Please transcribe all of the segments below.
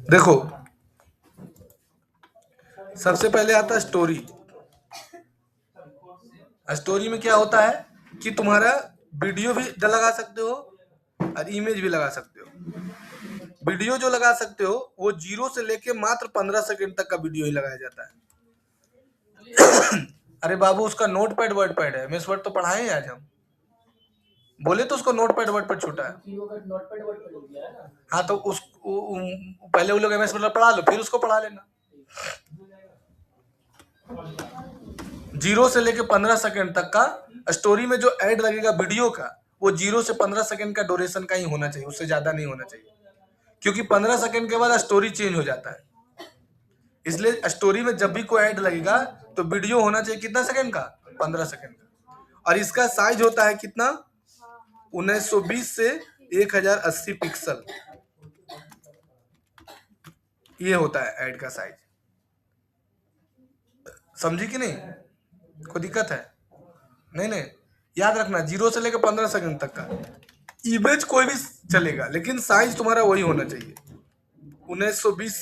देखो सबसे पहले आता है स्टोरी। स्टोरी में क्या होता है कि तुम्हारा वीडियो भी लगा सकते हो और इमेज भी लगा सकते हो। वीडियो जो लगा सकते हो वो 0 से लेके मात्र 15 सेकंड तक का वीडियो ही लगाया जाता है। अरे बाबू उसका नोट पैड वर्ड पैड है, एमएस वर्ड तो पढ़ाए हैं आज हम। बोले तो उसको नोट पैड वर्ड पैड छोटा है। हाँ तो पहले वो लोग एमएस वर्ड पढ़ा लो फिर उसको पढ़ा लेना। 0 से लेके 15 सेकंड तक का स्टोरी में जो ऐड लगेगा वीडियो का वो 0 से 15 सेकंड का ड्यूरेशन का ही होना चाहिए, उससे ज्यादा नहीं होना चाहिए, क्योंकि 15 सेकंड के बाद स्टोरी चेंज हो जाता है। इसलिए स्टोरी में जब भी कोई ऐड लगेगा तो वीडियो होना चाहिए कितना सेकंड का, 15 सेकंड का। और इसका साइज होता है कितना, 1920 से 1080 पिक्सल, ये होता है ऐड का साइज। समझी कि नहीं, कोई दिक्कत है? नहीं नहीं, याद रखना 0 से लेकर 15 सेकंड तक का इमेज कोई भी चलेगा, लेकिन साइज तुम्हारा वही होना चाहिए 1920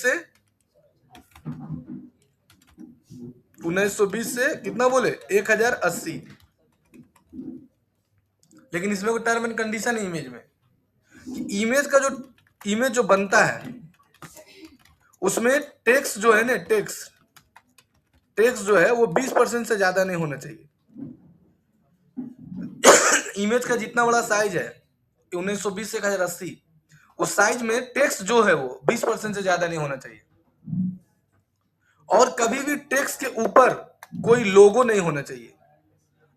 से कितना बोले 1080। लेकिन इसमें कोई टर्म एंड कंडीशन है इमेज में, इमेज जो बनता है उसमें टेक्स्ट जो है ना, टेक्स्ट जो है वो 20% से ज्यादा नहीं होना चाहिए। इमेज का जितना बड़ा साइज है 1920 से 1080, उस साइज में टेक्स्ट जो है वो 20% से ज्यादा नहीं होना चाहिए। और कभी भी टेक्स्ट के ऊपर कोई लोगो नहीं होना चाहिए,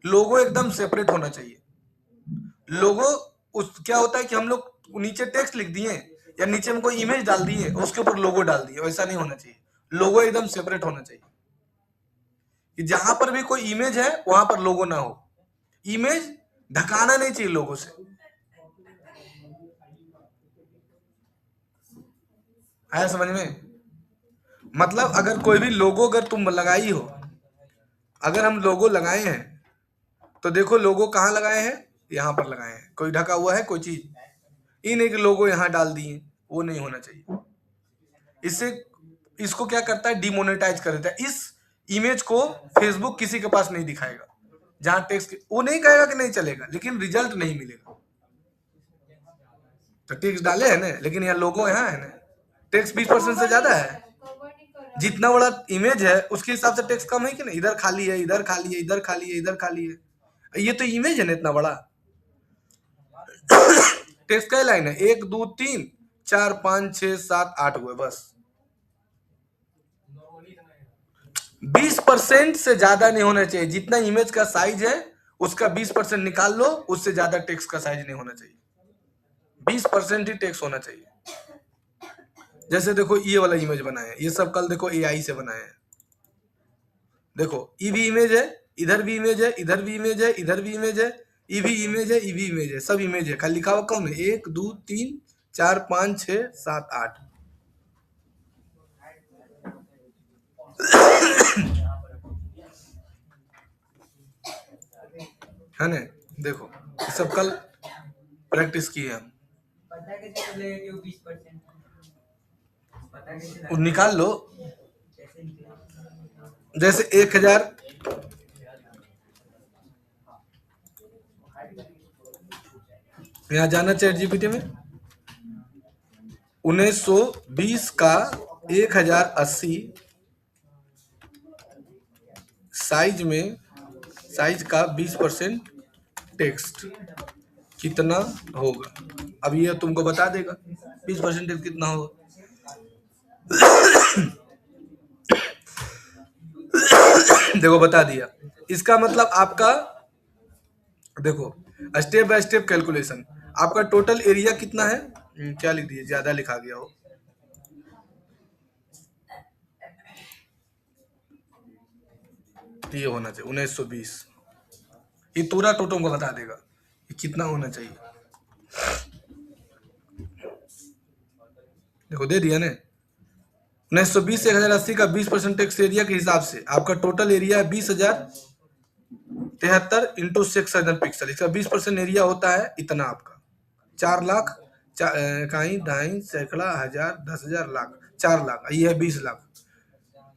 लोगो एकदम सेपरेट होना चाहिए। लोगो क्या होता है कि हम लोग नीचे टेक्स्ट लिख दिए या नीचे में कोई इमेज डाल दिए उसके ऊपर लोगो डाल दिए, वैसा नहीं होना चाहिए। लोगो एकदम सेपरेट होना चाहिए कि जहां पर भी कोई इमेज है वहां पर लोगो ना हो। इमेज ढकाना नहीं चाहिए लोगों से। आया समझ में? मतलब अगर कोई भी लोगो अगर तुम लगाई हो, अगर हम लोगो लगाए हैं तो देखो लोगो कहाँ लगाए हैं, यहाँ पर लगाए हैं। कोई ढका हुआ है कोई चीज, ये नहीं कि लोगो यहाँ डाल दिए, वो नहीं होना चाहिए। इससे इसको क्या करता है, डिमोनेटाइज कर देता है। इस इमेज को फेसबुक किसी के पास नहीं दिखाएगा जहां टेक्स्ट, वो नहीं कहेगा कि नहीं चलेगा, लेकिन रिजल्ट नहीं मिलेगा। तो टेक्स्ट डाले है ना, लेकिन यहाँ लोगो यहाँ है ना, टेक्स्ट 20% से ज्यादा है। जितना बड़ा इमेज है उसके हिसाब से टेक्स्ट कम है कि नहीं, इधर खाली है, इधर खाली है, इधर खाली है, इधर खाली है। ये तो इमेज है ना इतना बड़ा। टेक्स्ट का लाइन है 1 2 3 4 5 6 7 8 हुए बस। 20% से ज्यादा नहीं होना चाहिए। जितना इमेज का साइज है उसका 20% निकाल लो, उससे ज्यादा टेक्स्ट का साइज नहीं होना चाहिए। 20% ही टेक्स्ट होना चाहिए। जैसे देखो ये वाला इमेज बना है, ये सब कल देखो एआई से बनाया है। देखो ये भी इमेज है, इधर भी इमेज है, इधर भी इमेज है, इधर भी इमेज है, ये भी इमेज है, ये भी इमेज है, सब इमेज है। खाली लिखा हुआ कौन है, 1 2 3 4 5 6 7 8। है ना? देखो ये सब कल प्रैक्टिस किए हम। निकाल लो। जैसे 1000, यहाँ जाना चैट जीपीटी में, 1920 का 1080 साइज में, साइज का 20% टेक्स्ट कितना होगा। अब ये तुमको बता देगा 20% टेक्स्ट कितना होगा। देखो बता दिया। इसका मतलब आपका देखो स्टेप बाय स्टेप कैलकुलेशन। आपका टोटल एरिया कितना है, क्या लिख दिए, ज्यादा लिखा गया हो, ये होना चाहिए 1920। ये पूरा टोटल को बता देगा ये कितना होना चाहिए। देखो दे दिया ना, 1920 से 1080 का 20% टेक्स्ट एरिया के हिसाब से आपका टोटल एरिया है 20,073 इंटू 6,000 पिक्सल। इसका 20% एरिया होता है इतना, आपका इकाई, ढाई, सैकड़ा, हजार, 10,000, लाख, 4 लाख, ये है 20 लाख।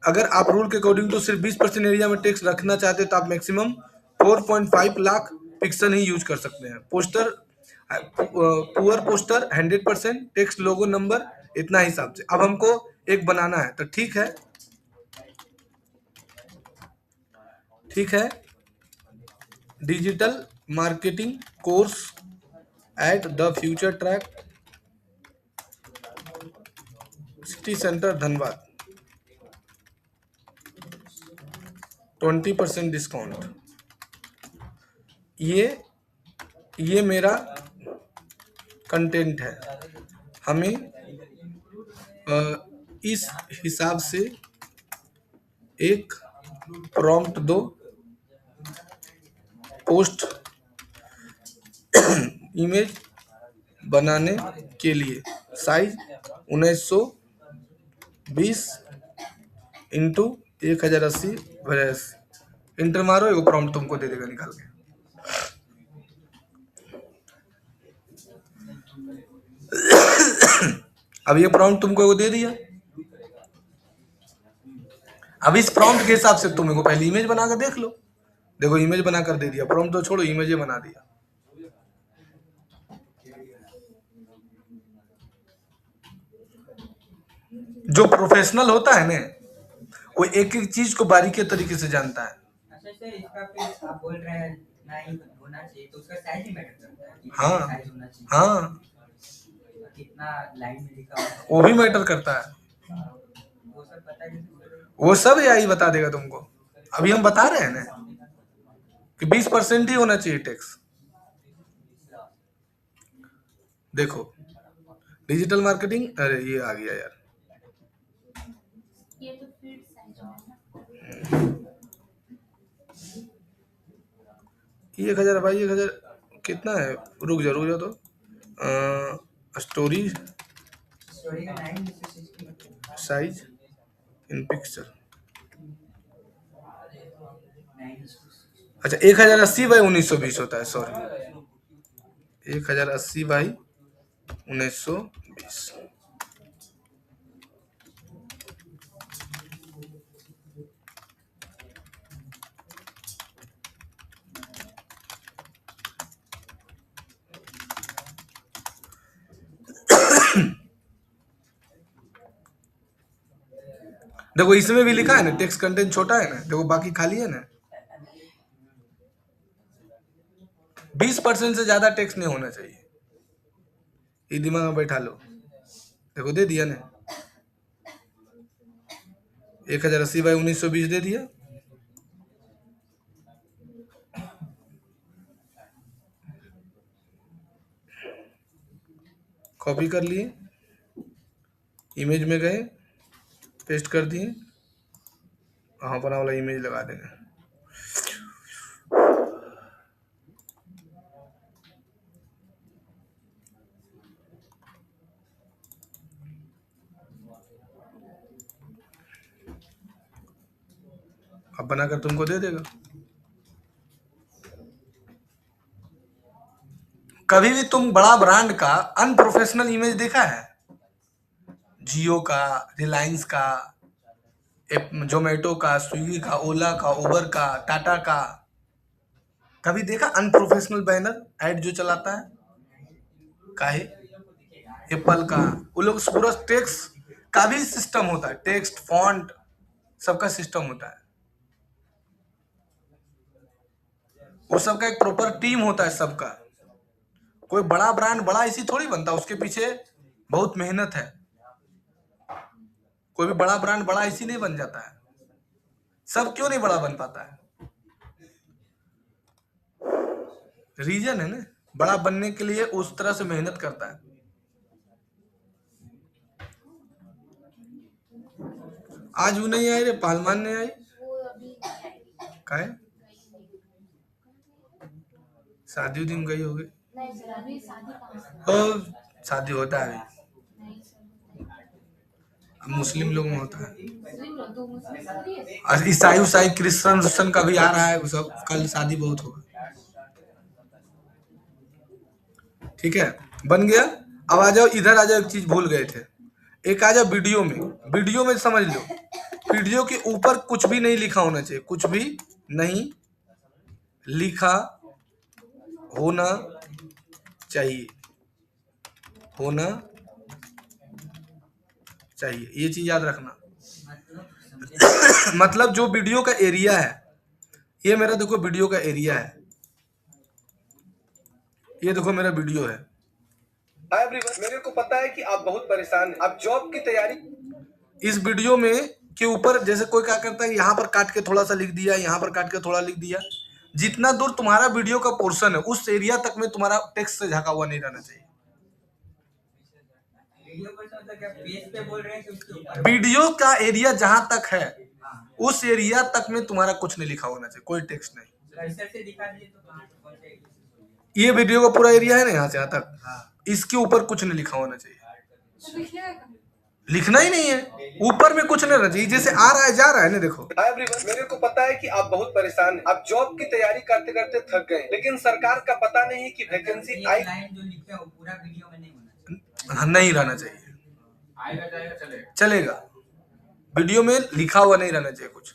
अगर आप रूल के अकॉर्डिंग तो सिर्फ 20% एरिया में टेक्स्ट रखना चाहते तो आप मैक्सिमम 4.5 लाख पिक्सल ही यूज कर सकते हैं। पोस्टर, पुअर पोस्टर 100% टेक्स्ट, लोगो, नंबर, इतना हिसाब से। अब हमको एक बनाना है तो ठीक है, digital marketing course at the future track, city centre Dhanbad, 20% discount. ये मेरा कंटेंट है। हमें इस हिसाब से एक प्रॉम्प्ट दो, पोस्ट इमेज बनाने के लिए, साइज 1920 इंटू 1080 वैस। इंटर मारो, एगो प्रॉम्प्ट तुमको दे देगा निकाल के। अब ये प्रॉम्प्ट तुमको दे दिया। अब इस प्रॉम्प्ट के हिसाब से तुम को पहले इमेज बनाकर देख लो। देखो इमेज बनाकर दे दिया, प्रॉम्प्ट तो छोड़ो, इमेज बना दिया। जो प्रोफेशनल होता है ना, वो एक एक चीज को बारीकी तरीके से जानता है। अच्छा सर, इसका फिर आप बोल रहे हैं ना ही होना चाहिए, तो उसका साइज ही मैटर करता है कि हाँ साइज होना चाहिए। हाँ, कितना लाइन में लिखा हुआ है वो भी मैटर करता है। वो सब बता दीजिए। वो सब AI बता देगा तुमको। अभी हम बता रहे हैं ना कि 20% ही होना चाहिए टैक्स। देखो डिजिटल मार्केटिंग, अरे ये आ गया यार, ये तो फीड साइज है ना। 1000 भाई, 1000 कितना है? रुक जा तो स्टोरी का 9 साइज इन पिक्चर। अच्छा 1080 बाई 1920 होता है, सॉरी 1080 बाई 1920। देखो इसमें भी लिखा है ना, टेक्स्ट कंटेंट छोटा है ना, देखो बाकी खाली है ना। 20% से ज्यादा टेक्स्ट नहीं होना चाहिए, ये दिमाग में बैठा लो। देखो दे दिया ना, 1080 बाई 1920 दे दिया। कॉपी कर लिए, इमेज में गए, पेस्ट कर दिए, हाँ बना वाला इमेज लगा देंगे। अब बनाकर तुमको दे देगा। कभी भी तुम बड़ा ब्रांड का अनप्रोफेशनल इमेज देखा है? जियो का, रिलायंस का, जोमेटो का, स्विगी का, ओला का, उबर का, टाटा का, कभी देखा अनप्रोफेशनल बैनर ऐड जो चलाता है? काहे? एप्पल का, वो लोग पूरा टेक्स्ट का भी सिस्टम होता है, टेक्स्ट फॉन्ट सबका सिस्टम होता है। वो सबका एक प्रॉपर टीम होता है सबका। कोई बड़ा ब्रांड बड़ा इसी थोड़ी बनता, उसके पीछे बहुत मेहनत है। कोई भी बड़ा ब्रांड बड़ा इसी नहीं बन जाता है। सब क्यों नहीं बड़ा बन पाता है? रीजन है ना, बड़ा बनने के लिए उस तरह से मेहनत करता है। आज वो नहीं आई रे, पहलवान नहीं आई, का है? शादी दिन गई होगी। शादी होता है मुस्लिम लोग में होता है, और ईसाई उसाई क्रिश्चियन का भी आ रहा है, सब कल शादी बहुत होगा। ठीक है, बन गया। अब आ जाओ इधर, आ जाओ, एक चीज भूल गए थे, एक आ जाओ वीडियो में। वीडियो में समझ लो, वीडियो के ऊपर कुछ भी नहीं लिखा होना चाहिए, कुछ भी नहीं लिखा होना चाहिए, होना चाहिए, ये चीज याद रखना। मतलब जो वीडियो का एरिया है, ये मेरा देखो वीडियो का एरिया है, ये देखो मेरा वीडियो है। हाय एवरीवन, मेरे को पता है कि आप बहुत परेशान हैं, आप जॉब की तैयारी। इस वीडियो में के ऊपर जैसे कोई क्या करता है, यहाँ पर काट के थोड़ा सा लिख दिया, यहाँ पर काट के थोड़ा लिख दिया। जितना दूर तुम्हारा वीडियो का पोर्शन है, उस एरिया तक में तुम्हारा टेक्स्ट से ढका हुआ नहीं रहना चाहिए। वीडियो पर तो मतलब क्या पेज पे बोल रहे हैं कि उसके ऊपर? वीडियो का एरिया जहां तक है, उस एरिया तक में तुम्हारा कुछ नहीं लिखा होना चाहिए, कोई टेक्स्ट नहीं। कर्सर से दिखा दिए तो कहां से कौन सा? ये वीडियो का पूरा एरिया है ना, यहाँ से यहाँ तक, इसके ऊपर कुछ नहीं लिखा होना चाहिए, लिखना ही नहीं है, ऊपर में कुछ नहीं रहना चाहिए, जैसे आ रहा है जा रहा है ना। देखो हाय एवरीवन, मेरे को पता है कि आप बहुत परेशान हैं, आप जॉब की तैयारी करते करते थक गए, लेकिन सरकार का पता नहीं कि वैकेंसी आई। लाइन जो लिखते हैं वो पूरा वीडियो में नहीं होना चाहिए। हाँ, नहीं रहना चाहिए, आएगा जाएगा चलेगा, चलेगा, वीडियो में लिखा हुआ नहीं रहना चाहिए कुछ।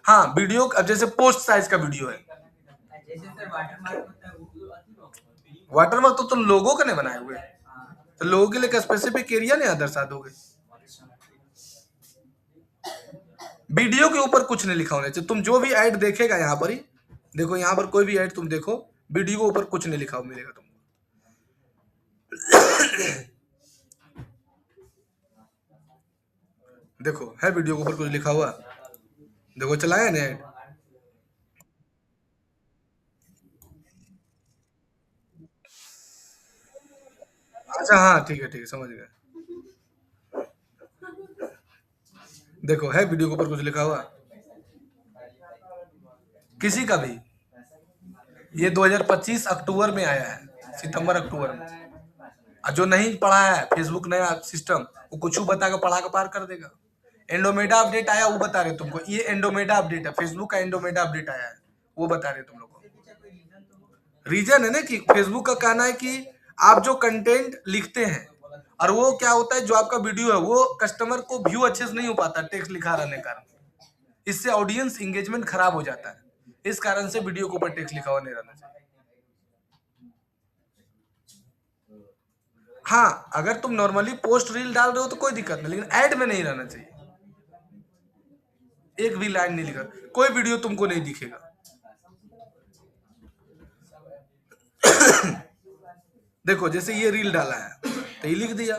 हाँ, वीडियो अब जैसे पोस्ट साइज का वीडियो है, जैसे सर वाटरमार्क होता है वो वाटरमार्क तो तुम लोगों का नहीं बनाए हुए, तो लोगों के लिए स्पेसिफिक एरिया नहीं दर्शा दोगे। वीडियो के ऊपर कुछ नहीं लिखा होना चाहिए। तुम जो भी ऐड देखेगा यहाँ पर ही देखो, यहाँ पर कोई भी ऐड तुम देखो, वीडियो के ऊपर कुछ नहीं लिखा हुआ मिलेगा तुमको। देखो है वीडियो के ऊपर कुछ लिखा हुआ, देखो चलाया ना ऐड। अच्छा हाँ ठीक है समझ गए। देखो है वीडियो के ऊपर कुछ लिखा हुआ, किसी का भी। ये 2025 अक्टूबर में आया है, सितंबर अक्टूबर में। जो नहीं पढ़ा है, फेसबुक नया सिस्टम, वो कुछ बता के पढ़ा के पार कर देगा। एंडोमेडा अपडेट आया, वो बता रहे तुमको, ये एंडोमेडा अपडेट है, फेसबुक का एंडोमेडा अपडेट आया है, वो बता रहे तुम लोग को। रीजन है ना कि फेसबुक का कहना है कि आप जो कंटेंट लिखते हैं, और वो क्या होता है, जो आपका वीडियो है वो कस्टमर को व्यू अच्छे से नहीं हो पाता टेक्स्ट लिखा रहने के कारण, इससे ऑडियंस इंगेजमेंट खराब हो जाता है। इस कारण से वीडियो के ऊपर टेक्स्ट लिखा हुआ नहीं रहना चाहिए। हाँ, अगर तुम नॉर्मली पोस्ट रील डाल रहे हो तो कोई दिक्कत नहीं, लेकिन ऐड में नहीं रहना चाहिए। एक भी लाइन नहीं लिखा, कोई वीडियो तुमको नहीं दिखेगा। देखो जैसे ये रील डाला है तो ये लिख दिया,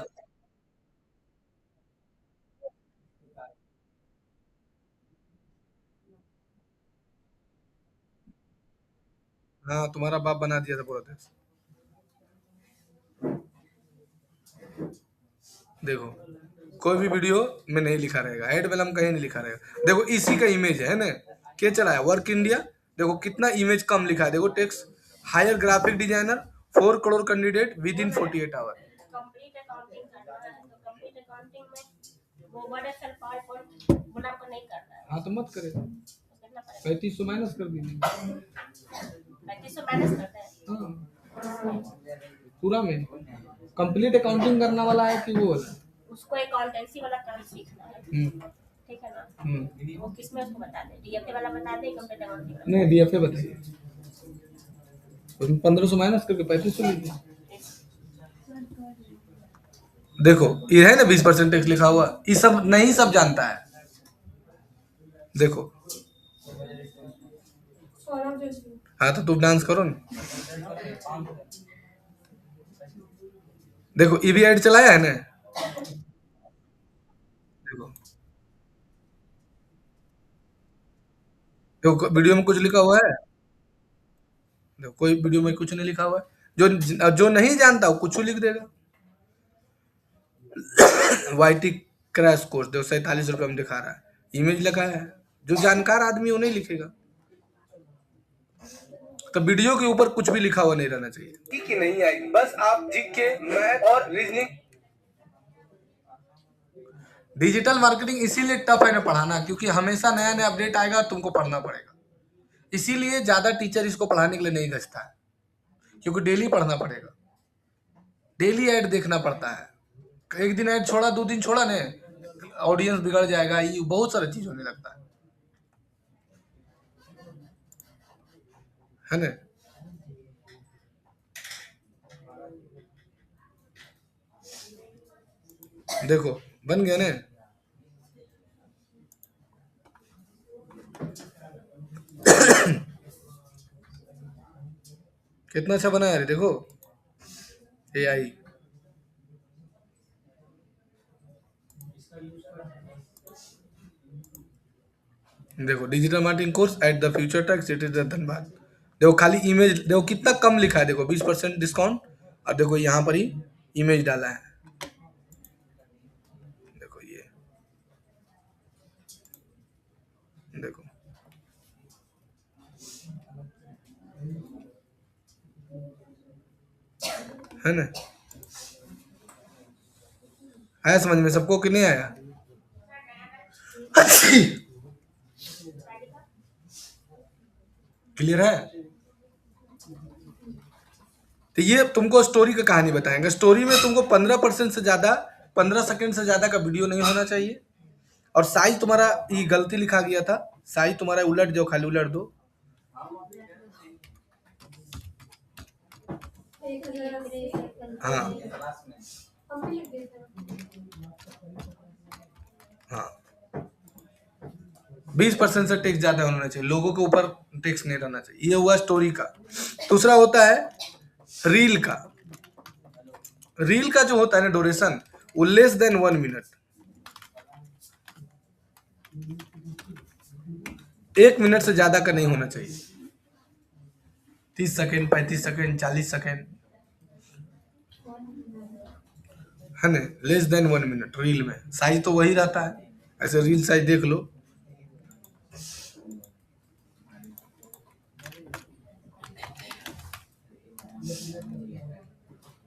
हाँ तुम्हारा बाप बना दिया था पूरा देश। देखो कोई भी वीडियो में नहीं लिखा रहेगा, हेड वेलम कहीं नहीं लिखा रहेगा। देखो इसी का इमेज है ना, क्या चला है, वर्क इंडिया। देखो कितना इमेज कम लिखा है, देखो text, hire graphic designer 4 crore candidate within 48 hour. Complete accounting करना है तो कंप्लीट अकाउंटिंग में वो बड़े सेल पावर मुनाफा नहीं करना है। हाँ तो मत करे, तो कितना पड़ेगा? 3500 माइनस कर दीजिए। 3500 माइनस करते हैं। हाँ, पूरा में कंप्लीट अकाउंटिंग करना वाला है कि वो वाला? उसको अकाउंटेंसी वाला काम सीखना है, ठीक है ना? वो किसमें उसको बता दे, डीएफए वाला बता दे, कंप्लीट अकाउंटिंग वाला? नहीं डीएफए बताइए, उसमें 1500 माइनस करके 3500 लीजिए। देखो ये है ना 20% टैक्स लिखा हुआ, ये सब नहीं सब जानता है। देखो हाँ तो तुम डांस करो ना। देखो ये भी ऐड चलाया है ना, देखो देखो वीडियो में कुछ लिखा हुआ है, देखो कोई वीडियो में कुछ नहीं लिखा हुआ है। जो नहीं जानता वो कुछ लिख देगा। वाईटी क्रैश कोर्स देखो 47 रुपये में दिखा रहा है, इमेज लिखा है, जो जानकार आदमी वो नहीं लिखेगा। तो वीडियो के ऊपर कुछ भी लिखा हुआ नहीं रहना चाहिए कि नहीं आएगी, बस आप जीके मैथ और रीजनिंग। डिजिटल मार्केटिंग इसीलिए टफ है ना पढ़ाना, क्योंकि हमेशा नया नया अपडेट आएगा, तुमको पढ़ना पड़ेगा। इसीलिए ज्यादा टीचर इसको पढ़ाने के लिए नहीं गछता है, क्योंकि डेली पढ़ना पड़ेगा। डेली ऐड देखना पड़ता है, एक दिन ऐड छोड़ा 2 दिन छोड़ा ने ऑडियंस बिगड़ जाएगा, ये बहुत सारा चीज होने लगता है ना। देखो बन गया ना। कितना अच्छा बना है, देखो AI। देखो digital marketing course at the future tech city Dhanbad. देखो खाली इमेज देखो कितना कम लिखा है, देखो 20% डिस्काउंट, और देखो यहाँ पर ही इमेज डाला है, देखो ये देखो है ना। आया समझ में सबको कि नहीं आया? क्लियर है? तो ये तुमको स्टोरी का कहानी बताएंगे। स्टोरी में तुमको 15% से ज्यादा 15 सेकंड से ज्यादा का वीडियो नहीं होना चाहिए, और साइज तुम्हारा ये गलती लिखा गया था, साइज तुम्हारा उलट दो, खाली उलट दो। हाँ हाँ 20% से टेक्स्ट ज्यादा होना चाहिए, लोगों के ऊपर टेक्स्ट नहीं रहना चाहिए। ये हुआ स्टोरी का। दूसरा होता है रील का। रील का जो होता है ना ड्यूरेशन, वो लेस देन 1 मिनट, 1 मिनट से ज्यादा का नहीं होना चाहिए। 30 सेकंड 35 सेकंड 40 सेकंड है ना, लेस देन 1 मिनट रील में। साइज तो वही रहता है, ऐसे रील साइज देख लो।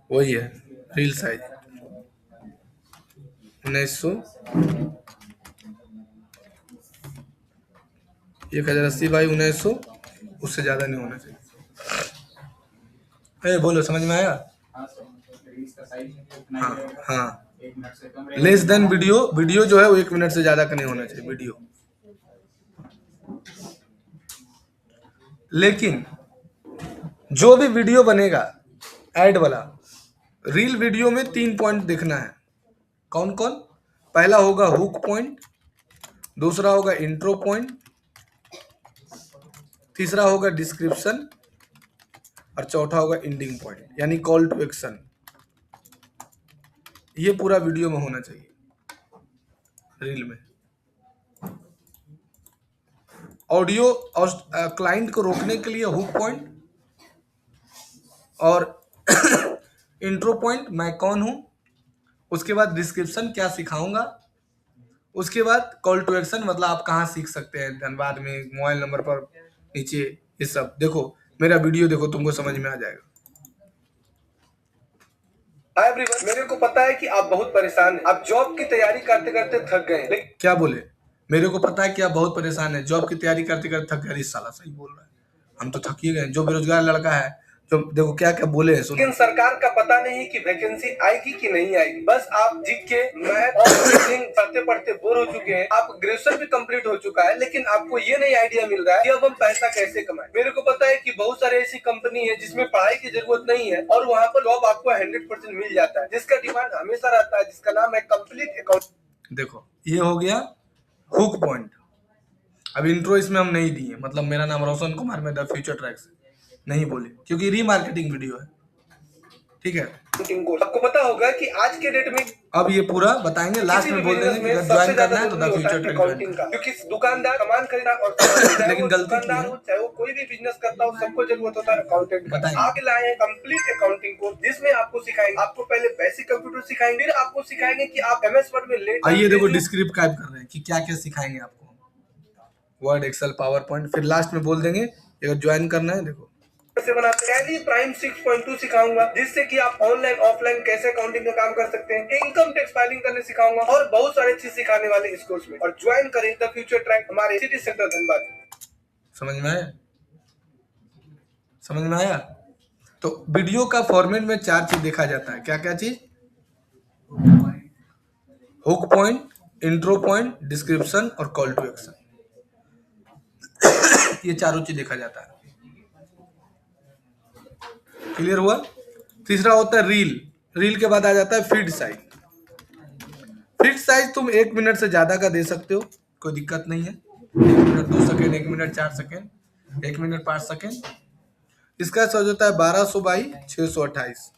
वही है रील साइज 1900 1080 बाई 1900, उससे ज्यादा नहीं होना चाहिए। बोलो समझ में आया? हाँ हाँ लेस देन वीडियो जो है वो 1 मिनट से ज्यादा का नहीं होना चाहिए वीडियो। लेकिन जो भी वीडियो बनेगा ऐड वाला, रील वीडियो में 3 पॉइंट देखना है। कौन कौन? पहला होगा हुक पॉइंट, दूसरा होगा इंट्रो पॉइंट, तीसरा होगा डिस्क्रिप्शन, और चौथा होगा एंडिंग पॉइंट, यानी कॉल टू एक्शन। ये पूरा वीडियो में होना चाहिए रील में। ऑडियो और क्लाइंट को रोकने के लिए हुक पॉइंट और इंट्रो पॉइंट, मैं कौन हूं, उसके बाद डिस्क्रिप्शन क्या सिखाऊंगा, उसके बाद कॉल टू एक्शन मतलब आप कहाँ सीख सकते हैं, धनबाद में, मोबाइल नंबर पर नीचे, ये सब देखो। मेरा वीडियो देखो, तुमको समझ में आ जाएगा। हाय एवरीवन, मेरे को पता है कि आप बहुत परेशान हैं, आप जॉब की तैयारी करते करते थक गए हैं। क्या बोले? मेरे को पता है कि आप बहुत परेशान हैं, जॉब की तैयारी करते करते थक गए। इस साला सही बोल रहा है, हम तो थक ही गए। जो बेरोजगार लड़का है, जो देखो क्या क्या बोले हैं, सुनो। लेकिन सरकार का पता नहीं कि वैकेंसी आएगी कि नहीं आएगी। बस आप जीके मैथ और रीजनिंग पढ़ते पढ़ते बोर हो चुके हैं। आप ग्रेजुएशन भी कंप्लीट हो चुका है, लेकिन आपको ये नहीं आइडिया मिल रहा है कि अब हम पैसा कैसे कमाएं। मेरे को पता है कि बहुत सारे ऐसी कंपनी है जिसमें पढ़ाई की जरूरत नहीं है और वहाँ पर जॉब आपको 100% मिल जाता है, जिसका डिमांड हमेशा रहता है, जिसका नाम है कंप्लीट अकाउंट। देखो ये हो गया हुक पॉइंट। अब इंट्रो इसमें हम नहीं दिए, मतलब मेरा नाम रोशन कुमार, मैं द फ्यूचर ट्रैक से नहीं बोले, क्योंकि रीमार्केटिंग वीडियो है, ठीक है। आपको पता होगा कि आज के डेट में अब ये पूरा बताएंगे, लास्ट में बोल देंगे कि अगर ज्वाइन करना है तो द फ्यूचर ट्रैक ज्वाइन, क्योंकि दुकानदार सामान खरीदा और लेकिन गलती दुकानदार हो चाहे वो कोई भी बिजनेस करता हो, सबको जरूरत होता है अकाउंटेंट का। आगे लाए हैं कंप्लीट अकाउंटिंग कोर्स, जिसमें आपको सिखाएंगे, आपको पहले बेसिक कंप्यूटर सिखाएंगे, फिर आपको सिखाएंगे कि आप एमएस वर्ड में लेट। आइए देखो डिस्क्रिप्ट टाइप कर रहे हैं कि क्या क्या सिखाएंगे आपको, वर्ड, एक्सेल, पावर पॉइंट, फिर लास्ट में बोल देंगे अगर ज्वाइन करना है। देखो टैली प्राइम 6.2 सिखाऊंगा, जिससे कि आप ऑनलाइन ऑफलाइन कैसे अकाउंटिंग का काम कर सकते हैं, इनकम टैक्स फाइलिंग करने सिखाऊंगा, और बहुत सारे चीज सिखाने वाले इस कोर्स में। और ज्वाइन करें द फ्यूचर ट्रैक हमारे सिटी सेंटर धनबाद। समझ में आया? समझ में आया? तो वीडियो का फॉर्मेट में 4 चीज देखा जाता है। क्या क्या चीज? Hook point, intro point, description और कॉल टू एक्शन। ये चारों चीज देखा जाता है। क्लियर हुआ? तीसरा होता है रील। रील के बाद आ जाता है फीड साइज। फीड साइज तुम 1 मिनट से ज्यादा का दे सकते हो, कोई दिक्कत नहीं है। 1 minute 2 second, 1 minute 4 second, 1 minute 5 second. इसका साइज होता है 1200 बाई 628।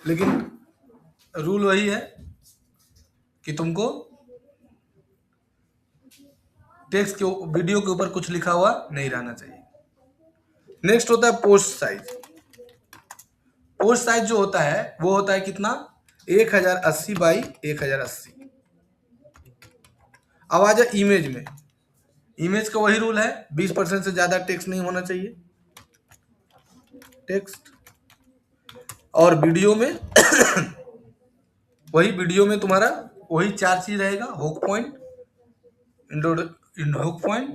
लेकिन रूल वही है कि तुमको टेक्स्ट के वीडियो के ऊपर कुछ लिखा हुआ नहीं रहना चाहिए। नेक्स्ट होता है पोस्ट साइज। पोस्ट साइज जो होता है वो होता है कितना? 1080 बाई 1080। अब आ जाए इमेज में। इमेज का वही रूल है, 20% से ज्यादा टेक्स्ट नहीं होना चाहिए टेक्स्ट। और वीडियो में वही वीडियो में तुम्हारा वही 4 चीज रहेगा। Hook point, hook point,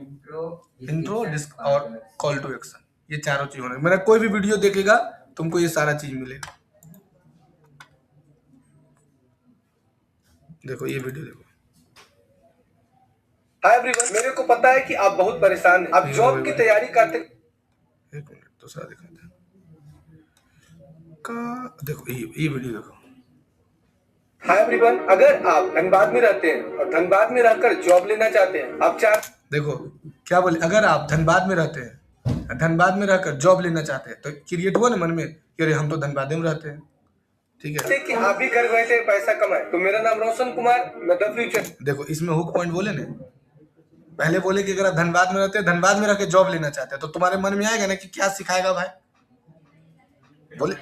intro और कॉल टू एक्शन। ये चारों चीज होने। मेरा कोई भी वीडियो देखेगा तुमको ये सारा चीज मिलेगा। देखो ये वीडियो देखो। हाय एवरीवन, मेरे को पता है कि आप बहुत परेशान हैं। आप जॉब की तैयारी करते। एक मिनट दूसरा दिखाते हैं का। देखो ये वीडियो देखो। हाय एवरीवन, अगर आप धनबाद में रहते हैं और धनबाद में रहकर जॉब लेना चाहते हैं, आप चाह देखो क्या बोले, अगर आप धनबाद में रहते हैं, धनबाद में रहकर जॉब लेना चाहते हैं, तो क्रिएट हुआ ना मन में कि अरे हम तो धनबाद में रहते हैं, ठीक है। कि आप भी घर बैठे पैसा कमाए। तो मेरा नाम रोशन कुमार, मैं द फ्यूचर। देखो इसमें हुक पॉइंट बोले ना, पहले बोले कि अगर आप धनबाद में रहते हैं, धनबाद में रह के जॉब लेना चाहते हैं, तो तुम्हारे मन में आएगा ना कि क्या सिखाएगा भाई, बोले।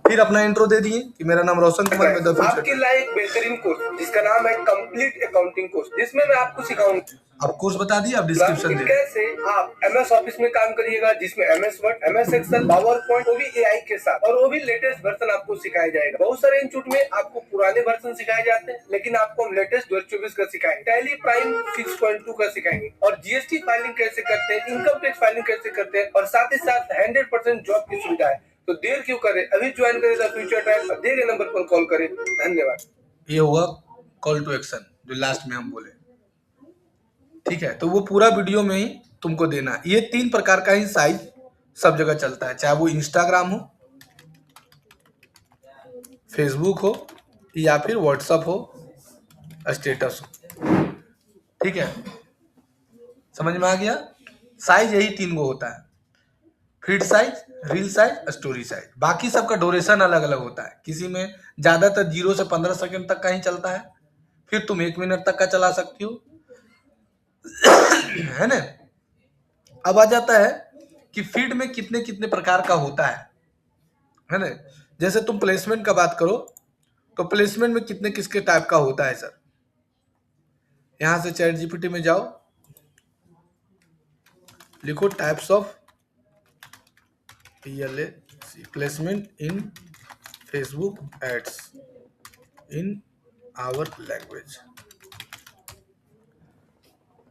फिर अपना इंट्रो दे दिए कि मेरा नाम रोशन कुमार, मैं द फ्यूचर। आपके लिए एक बेहतरीन कोर्स जिसका नाम है कंप्लीट अकाउंटिंग कोर्स, जिसमें मैं आपको सिखाऊंगा। अब कोर्स बता दिया, अब डिस्क्रिप्शन दे। कैसे आप MS ऑफिस में काम करिएगा, जिसमें MS word, MS excel, PowerPoint, वो भी AI के साथ, और वो भी लेटेस्ट वर्जन आपको सिखाया जाएगा। बहुत सारे इंस्टीट्यूट में आपको पुराने वर्जन सिखाए जाते हैं, लेकिन आपको हम लेटेस्ट 2024 का सिखाएंगे। टैली प्राइम 6.2 का सिखाएंगे, और GST फाइलिंग कैसे करते हैं, इनकम टैक्स फाइलिंग कैसे करते हैं, और साथ ही साथ 100% जॉब की सुविधा है। तो देर क्यों करें, अभी ज्वाइन करें द फ्यूचर टाइम, दिए गए नंबर पर कॉल करें। धन्यवाद। ये हुआ कॉल टू एक्शन जो लास्ट में हम बोले, ठीक है। तो वो पूरा वीडियो में ही तुमको देना। ये 3 प्रकार का ही साइज सब जगह चलता है, चाहे वो इंस्टाग्राम हो, फेसबुक हो, या फिर व्हाट्सएप हो, स्टेटस हो, ठीक है। समझ में आ गया? साइज यही 3 गो होता है, feed size, reel size, story size. बाकी सबका ड्यूरेशन अलग अलग होता है। किसी में ज्यादातर 0 से 15 सेकंड तक का ही चलता है, फिर तुम 1 मिनट तक का चला सकती हो, है ना। अब आ जाता है कि फीड में कितने कितने प्रकार का होता है ना। जैसे तुम प्लेसमेंट का बात करो तो प्लेसमेंट में कितने किसके टाइप का होता है सर। यहां से चैट जीपीटी में जाओ, लिखो types of placement in Facebook ads in our language.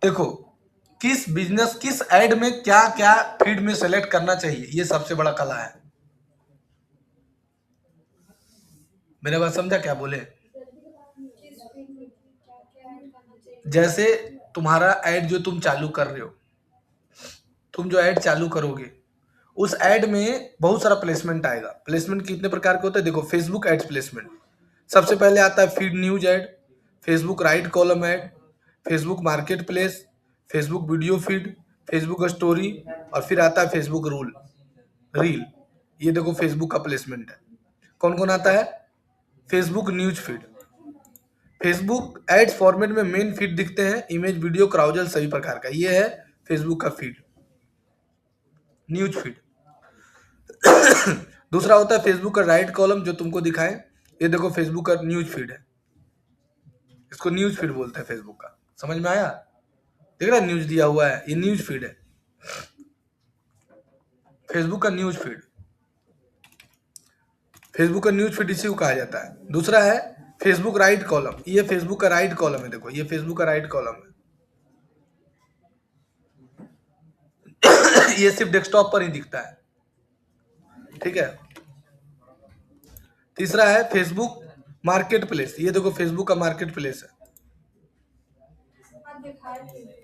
देखो किस बिजनेस, किस एड में क्या क्या फीड में सेलेक्ट करना चाहिए, ये सबसे बड़ा कला है। मेरे बात समझा क्या बोले? जैसे तुम्हारा ऐड जो तुम चालू कर रहे हो, तुम जो ऐड चालू करोगे उस ऐड में बहुत सारा प्लेसमेंट आएगा। प्लेसमेंट कितने प्रकार के होते हैं? देखो फेसबुक एड्स प्लेसमेंट सबसे पहले आता है, feed news add, Facebook right column add, Facebook market place, Facebook video feed, Facebook story, और फिर आता है फेसबुक रील। ये देखो फेसबुक का प्लेसमेंट है। कौन कौन आता है? Facebook news feed, Facebook ads format में मेन फीड दिखते हैं, इमेज, वीडियो, क्राउजल सभी प्रकार का। ये है फेसबुक का फीड, न्यूज फीड। दूसरा होता है फेसबुक का राइट कॉलम जो तुमको दिखाए, ये देखो फेसबुक का न्यूज फीड है, इसको न्यूज फीड बोलते हैं फेसबुक का। समझ में आया? देख रहा न्यूज दिया हुआ है, ये न्यूज फीड है, फेसबुक का न्यूज फीड। फेसबुक का न्यूज फीड इसी को कहा जाता है। दूसरा है फेसबुक राइट कॉलम, ये फेसबुक का राइट कॉलम है। देखो ये फेसबुक का राइट कॉलम है। ये सिर्फ डेस्कटॉप पर ही दिखता है, ठीक है। तीसरा है फेसबुक मार्केट प्लेस। ये देखो फेसबुक का मार्केट प्लेस है,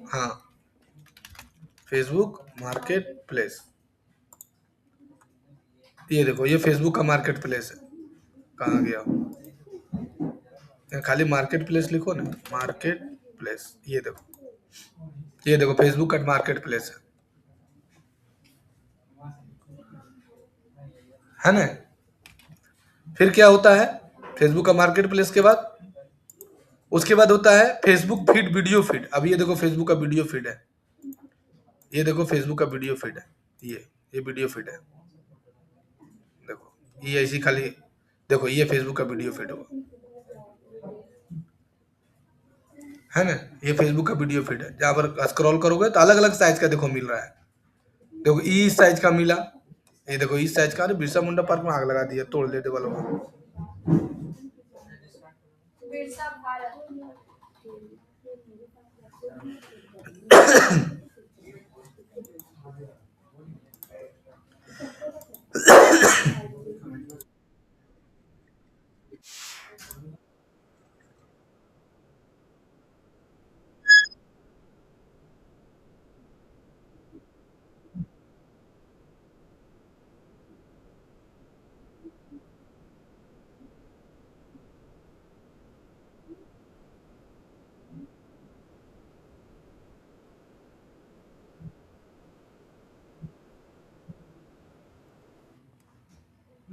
हाँ, फेसबुक मार्केट प्लेस। ये देखो ये फेसबुक का मार्केट प्लेस है। कहाँ गया, खाली मार्केट प्लेस लिखो ना, मार्केट प्लेस। ये देखो फेसबुक का मार्केट प्लेस है ना। फिर क्या होता है फेसबुक का मार्केट प्लेस के बाद, उसके बाद होता है फेसबुक फीड, वीडियो फीड। अब ये देखो फेसबुक का वीडियो फीड है, ये देखो फेसबुक का वीडियो फीड है, ये वीडियो फीड है। देखो ये ऐसी खाली, देखो ये फेसबुक का वीडियो फीड होगा, है ना। ये फेसबुक का वीडियो फीड है, जहाँ पर स्क्रॉल करोगे तो अलग अलग साइज का देखो मिल रहा है। देखो इस साइज का मिला, ये देखो इस साइज का। अरे बिरसा मुंडा पार्क में आग लगा दिया, तोड़ देते वालों को।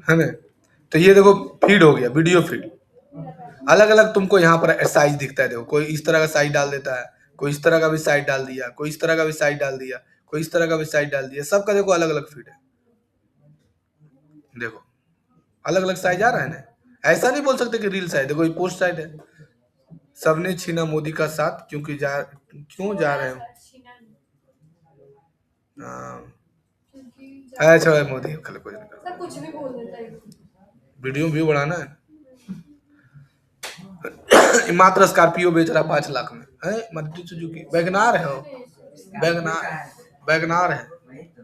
है ना। तो ये देखो फीड हो गया, वीडियो फीड। अलग अलग तुमको यहाँ पर साइज दिखता है। देखो कोई इस तरह का साइज डाल देता है, कोई इस तरह का भी साइज डाल दिया, कोई इस तरह का भी साइज डाल दिया, कोई इस तरह का भी साइज डाल दिया। सबका देखो अलग अलग फीड है, देखो अलग अलग साइज आ रहा है ना। ऐसा नहीं बोल सकते कि रील साइज। देखो ये पोस्ट साइड है, सबने छीना मोदी का साथ क्यों जा रहे हो। अच्छा भाई मोदी कल कुछ नहीं कर, कुछ भी बोल देता है। वीडियो व्यू बढ़ाना है। मात्र स्कॉर्पियो बेच रहा 5 लाख में है, मारुति सुजुकी। वैगनार है, वैगनार है। वही तो।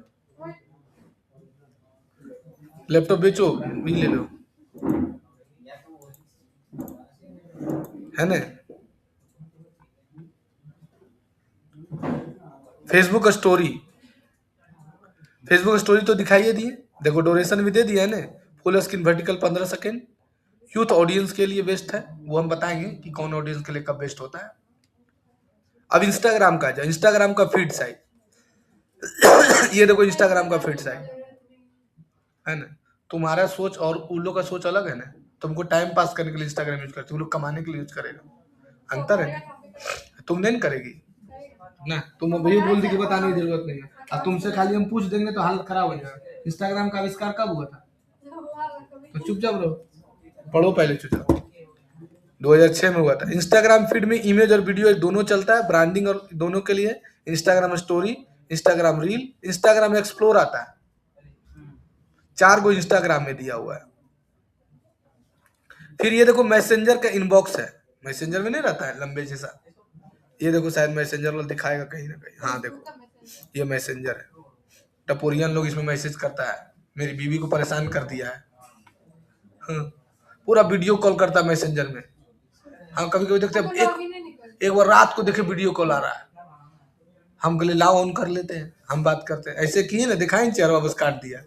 लैपटॉप बेचो भी ले लो, है ना। फेसबुक स्टोरी, फेसबुक स्टोरी तो दिखाइए दिए। देखो डोरेशन भी दे दिया है ना। Full screen vertical 15 second, youth audience के लिए बेस्ट है। वो हम बताएंगे कि कौन ऑडियंस के लिए कब बेस्ट होता है। अब इंस्टाग्राम का जो इंस्टाग्राम का फीड साइज ये देखो इंस्टाग्राम का फीड साइज, है ना। तुम्हारा सोच और उन लोग का सोच अलग है ना। तुमको टाइम पास करने के लिए इंस्टाग्राम यूज करते, तुम लोग कमाने के लिए यूज करेगा, अंतर है ना। तुम नहीं करेगी ना, तुम अभी बोल दी कि बताने की जरूरत नहीं है। अब तुमसे खाली हम पूछ देंगे तो हालत खराब हो जाएगा। इंस्टाग्राम का आविष्कार कब हुआ था? तो चुपचाप रहो, पढ़ो पहले चुपचाप। 2006 में हुआ था। इंस्टाग्राम फीड में इमेज और वीडियो दोनों चलता है, ब्रांडिंग और दोनों के लिए। Instagram story, Instagram reel, Instagram explore आता है। 4 गो इंस्टाग्राम में दिया हुआ है। फिर ये देखो मैसेंजर का इनबॉक्स है, मैसेंजर में नहीं रहता है लंबे जैसा। ये देखो शायद मैसेंजर वाला दिखाएगा कहीं ना कहीं। हाँ देखो ये मैसेंजर है। टपोरियन लोग इसमें मैसेज करता है, मेरी बीवी को परेशान कर दिया है। हाँ, पूरा वीडियो कॉल करता है मैसेंजर में। हम कभी कभी देखते हैं एक बार रात को देखे वीडियो कॉल आ रहा है, हम बोले लाओ ऑन कर लेते हैं, हम बात करते हैं। ऐसे किए ना, दिखाएं चेहरा वापस काट दिया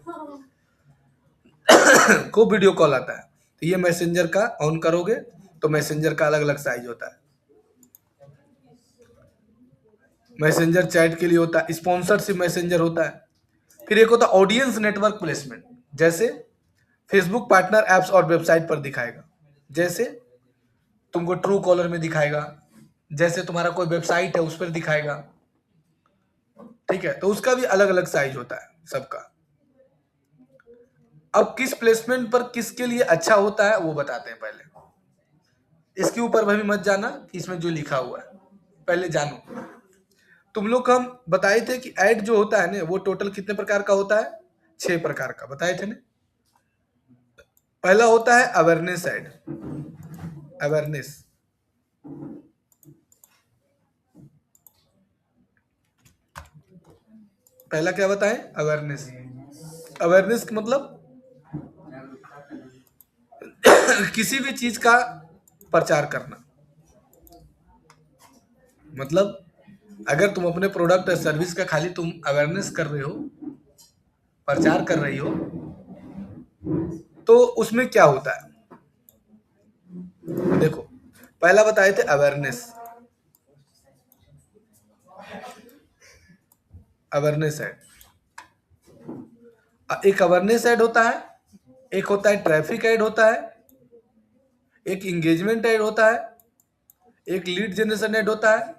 को वीडियो कॉल आता है। तो ये मैसेंजर का ऑन करोगे तो मैसेंजर का अलग अलग साइज होता है। मैसेंजर चैट के लिए होता है, स्पॉन्सरशिप मैसेंजर होता है। फिर एक होता है ऑडियंस नेटवर्क प्लेसमेंट, जैसे फेसबुक पार्टनर एप्स और वेबसाइट पर दिखाएगा। जैसे तुमको ट्रू कॉलर में दिखाएगा, जैसे तुम्हारा कोई वेबसाइट है उस पर दिखाएगा, ठीक है। तो उसका भी अलग अलग साइज होता है सबका। अब किस प्लेसमेंट पर किसके लिए अच्छा होता है वो बताते हैं। पहले इसके ऊपर भी मत जाना, इसमें जो लिखा हुआ है पहले जानो। तुम लोग हम बताए थे कि ऐड जो होता है ना वो टोटल कितने प्रकार का होता है? 6 प्रकार का बताए थे ना। पहला होता है अवेयरनेस ऐड, अवेयरनेस। पहला क्या बताएं? अवेयरनेस। अवेयरनेस का मतलब किसी भी चीज का प्रचार करना। मतलब अगर तुम अपने प्रोडक्ट या सर्विस का खाली तुम अवेयरनेस कर रहे हो, प्रचार कर रही हो, तो उसमें क्या होता है? देखो, पहला बताए थे अवेयरनेस। अवेयरनेस एड, एक अवेयरनेस एड होता है, एक होता है ट्रैफिक एड होता है, एक इंगेजमेंट एड होता है, एक लीड जनरेशन एड होता है,